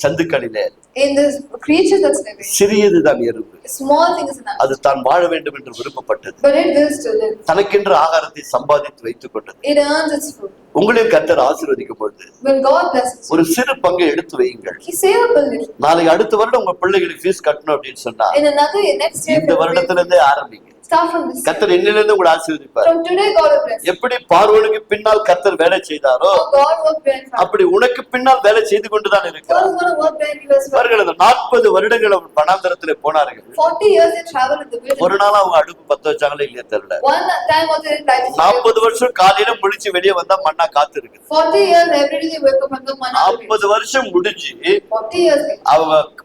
சந்துக்களிலே In this creature that's living, சிறியதுதான் எறும்பு, a small thing is enough. அது தான் வாழ வேண்டும் என்று விருப்பப்பட்டது. But it wills to live. தனக்கென்று ஆகாரத்தை சம்பாதித்து வைத்துக் கொண்டது. It earns its food. உங்களையும் கர்த்தர் ஆசீர்வதிக்கும் பொழுது When God blesses you, ஒரு சிறு பங்கை எடுத்து வையுங்கள். He save up a little. நாளைக்கு அடுத்த வருடம் உங்க பிள்ளைகளுக்கு ஃபீஸ் கட்டணும் அப்படின்னு சொன்னா In another next year, இந்த வருடத்துல இருந்தே ஆரம்பிங்க. start from this. கர்த்தர் இன்னிலிருந்து உங்களை ஆசீர்வதிப்பார். From today, God will bless. எப்படி பார்வோனுக்கு பின்னால் கர்த்தர் வேலை செய்தாரோ How God worked behind Pharaoh. அப்படி உனக்கு பின்னால் வேலை செய்து கொண்டுதான் God இருக்கிறார். is going to work behind you as well. பாருங்கள், அந்த 40 வருடங்கள் அவர் வனாந்தரத்திலே போனார்கள். 40 years they traveled in the ஒரு wilderness. நாள் அவங்க அடுப்பு பத்த வச்சாங்களே இல்லையா தெரியல. One time also they died. 40 வருஷம் காலையில முழிச்சு வெளியே வந்தா மண்ணா காத்து இருக்கு. 40 years every day they wake up and go manna. 40 வருஷம் முடிஞ்சு 40 years later. அவங்க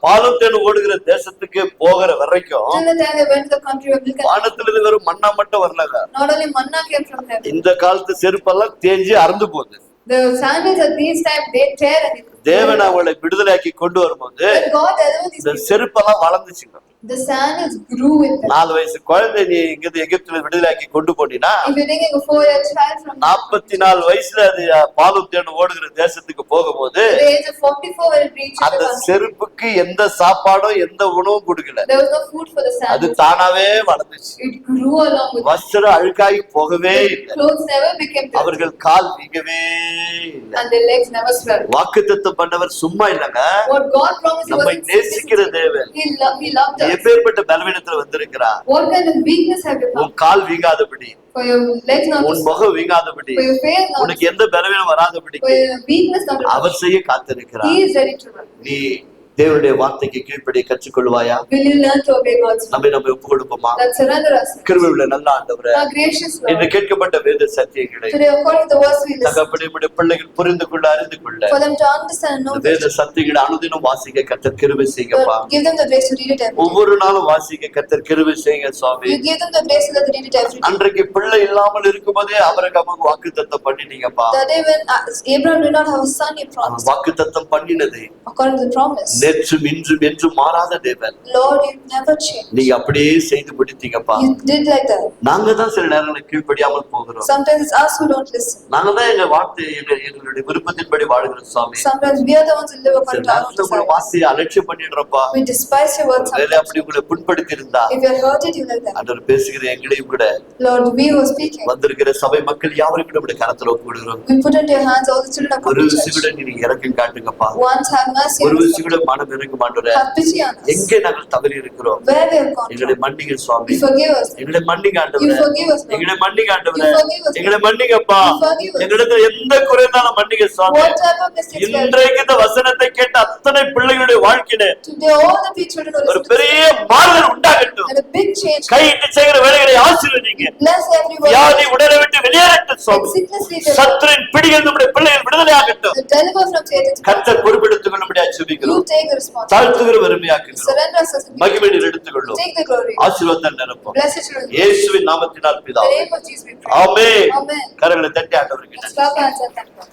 பாலும் தேன் ஓடுகிற தேசத்துக்கு போகிற வரைக்கும் Till the time they went to the country of milk and வானத்திலிருந்து வெறும் மண்ணா மட்டும் வரலங்க. not only manna came from heaven. இந்த காலத்து செருப்பெல்லாம் தேஞ்சு அறுந்து போகுது. The sandals at these time they tear and it. தேவன் அவளை விடுதலையாக்கி கொண்டு வரும்போது When God delivered these இந்த people, செருப்பெல்லாம் வளர்ந்துச்சுங்க. the sandals grew with them. 4 வயசு குழந்தை நீ இங்கிருந்து எகிப்துல விடுதலையாக்கி கொண்டு போனீங்கன்னா If you're taking a 4-year child from 44 வயசுல அது பாலும் தேன் ஓடுகிற தேசத்துக்கு போகும்போது the age of 44 when it reached the அந்த country, செருப்புக்கு எந்த சாப்பாடும் எந்த உணவும் கொடுக்கல. there was no food for the அது sandals. தானாவே வளர்ந்துச்சு. It grew along with them. வஸ்திரம் அழுக்காகி போகவே இல்லை. Clothes never became dirty அவர்கள் கால் வீங்கவே இல்லை. and their legs never swelled. வாக்குத்தத்தம் பண்ணவர் சும்மா இல்லங்க, What God promised, He நம்மை was நேசிக்கிற தேவன். He loved us. எப்பேற்பட்ட பலவீனத்துல வந்திருக்கிறார். What kind of weakness have you உன் come? Call வீங்காதபடி, For your legs not to உன் முகம் வீங்காதபடி, for your face not உனக்கு எந்த பலவீனம் for வராதபடிக்கு your weakness not to அவர் செய்ய காத்திருக்கிறார். He is ready to run. நீ தேவனுடைய வார்த்தைக்கு கீழ்ப்படிய கற்றுக்கொள்வாயா? Will you learn to obey God's word? நம்ம ஒப்பு கொடுப்போமா? Let's surrender ourselves. கிருபையுள்ள நல்ல ஆண்டவரே, Our gracious இன்று Lord, கேட்கப்பட்ட வேத சத்தியங்களை today according to the words we listen, தகப்படி உம்முடைய பிள்ளைகள் புரிந்து கொள்ள அறிந்து கொள்ள for them to understand and know இந்த வேத சத்தியங்களை அனுதினம் வாசிக்க கர்த்தர் கிருபை செய்யுங்கப்பா. Lord, give them the grace to read it every day. ஒவ்வொரு நாளும் வாசிக்க கர்த்தர் கிருபை செய்யுங்க சுவாமி. You give them the grace to read it every day. அன்றைக்கு பிள்ளை இல்லாமல் இருக்கும்போதே அவருக்கு வாக்குத்தத்தம் பண்ணினீங்கப்பா. The day when Abraham did not have a son, you promised. வாக்குத்தத்தம் பண்ணினது According to the promise. நேற்றும் இன்றும் என்றும் மாறாத தேவன். Lord, you never change. நீங்க அப்படியே செய்து முடித்தீங்கப்பா. You did like that. நாங்க தான் சில நேரங்களில் கீழ்ப்படியாமல் போகிறோம். Sometimes it's us who don't listen. நாங்க தான் எங்க வார்த்தை எங்களுடைய விருப்பத்தின்படி வாழ்கிறோம் சுவாமி. Sometimes we are the ones who live சில according to our own நேரத்துல உங்களை desires. வார்த்தையை அலட்சியம் பண்ணிடுறப்பா. We despise your words வேலை sometimes. அப்படி உங்களை புண்படுத்தி இருந்தா If you are hurted, you let them. ஆண்டவர் பேசுகிற எங்களையும் கூட Lord, we who are speaking, வந்திருக்கிற சபை மக்கள் யாவரும் கூட நம்முடைய கரத்துல ஒப்பு கொடுக்கிறோம். we put into your hands all the children of ஒரு the விஷயம் church. கூட நீங்க இறக்கம் காட்டுங்கப்பா. Once have mercy ஒரு on us. விஷயம் கூட மனம் இறங்க மாட்டோம். Have pity on us. எங்கே நாங்கள் தவறி இருக்கிறோம் Where we have gone எங்களை wrong. மன்னிங்க சுவாமி. You forgive us. எங்களை மன்னிங்க You ஆண்டவரே. forgive us, Lord. எங்களை மன்னிங்க ஆண்டவரே. You forgive us. எங்களை மன்னிங்கப்பா. You forgive us. எங்களிடத்துல எந்த குறைந்தாலும் மன்னிங்க சுவாமி. Whatever mistakes we have இன்றைக்கு இந்த வசனத்தை கேட்ட அத்தனை பிள்ளைகளுடைய வாழ்க்கையில today, all the children who ஒரு listen to பெரிய மாறுதல் உண்டாகட்டும். and a big change. கையிட்டு செய்கிற வேலைகளை ஆசீர்வதிங்க. Bless everyone. வியாதி உடலை விட்டு வெளியேறட்டும் And Swami. sickness leave them. சத்துருவின் பிடியில் நம்முடைய பிள்ளைகள் விடுதலையாகட்டும். Deliver from Satan's power. கர்த்தர் பொறுப்பெடுத்துக் கொள்ளும்படியாக You ஜெபிக்கிறோம். take the responsibility. தாழ்த்துகிற வறுமையாக்குகிறோம். Surrender us as a மகிமை நீர் எடுத்துக்கொள்ளும். Take the glory. ஆசீர்வாதம் நிரப்பும். Bless your children. இயேசுவின் நாமத்தினால் In the பிதாவே. name of Jesus we pray. Amen. Amen. கரங்களை தட்டி ஆண்டவருக்கு Let's clap our hands and thank God.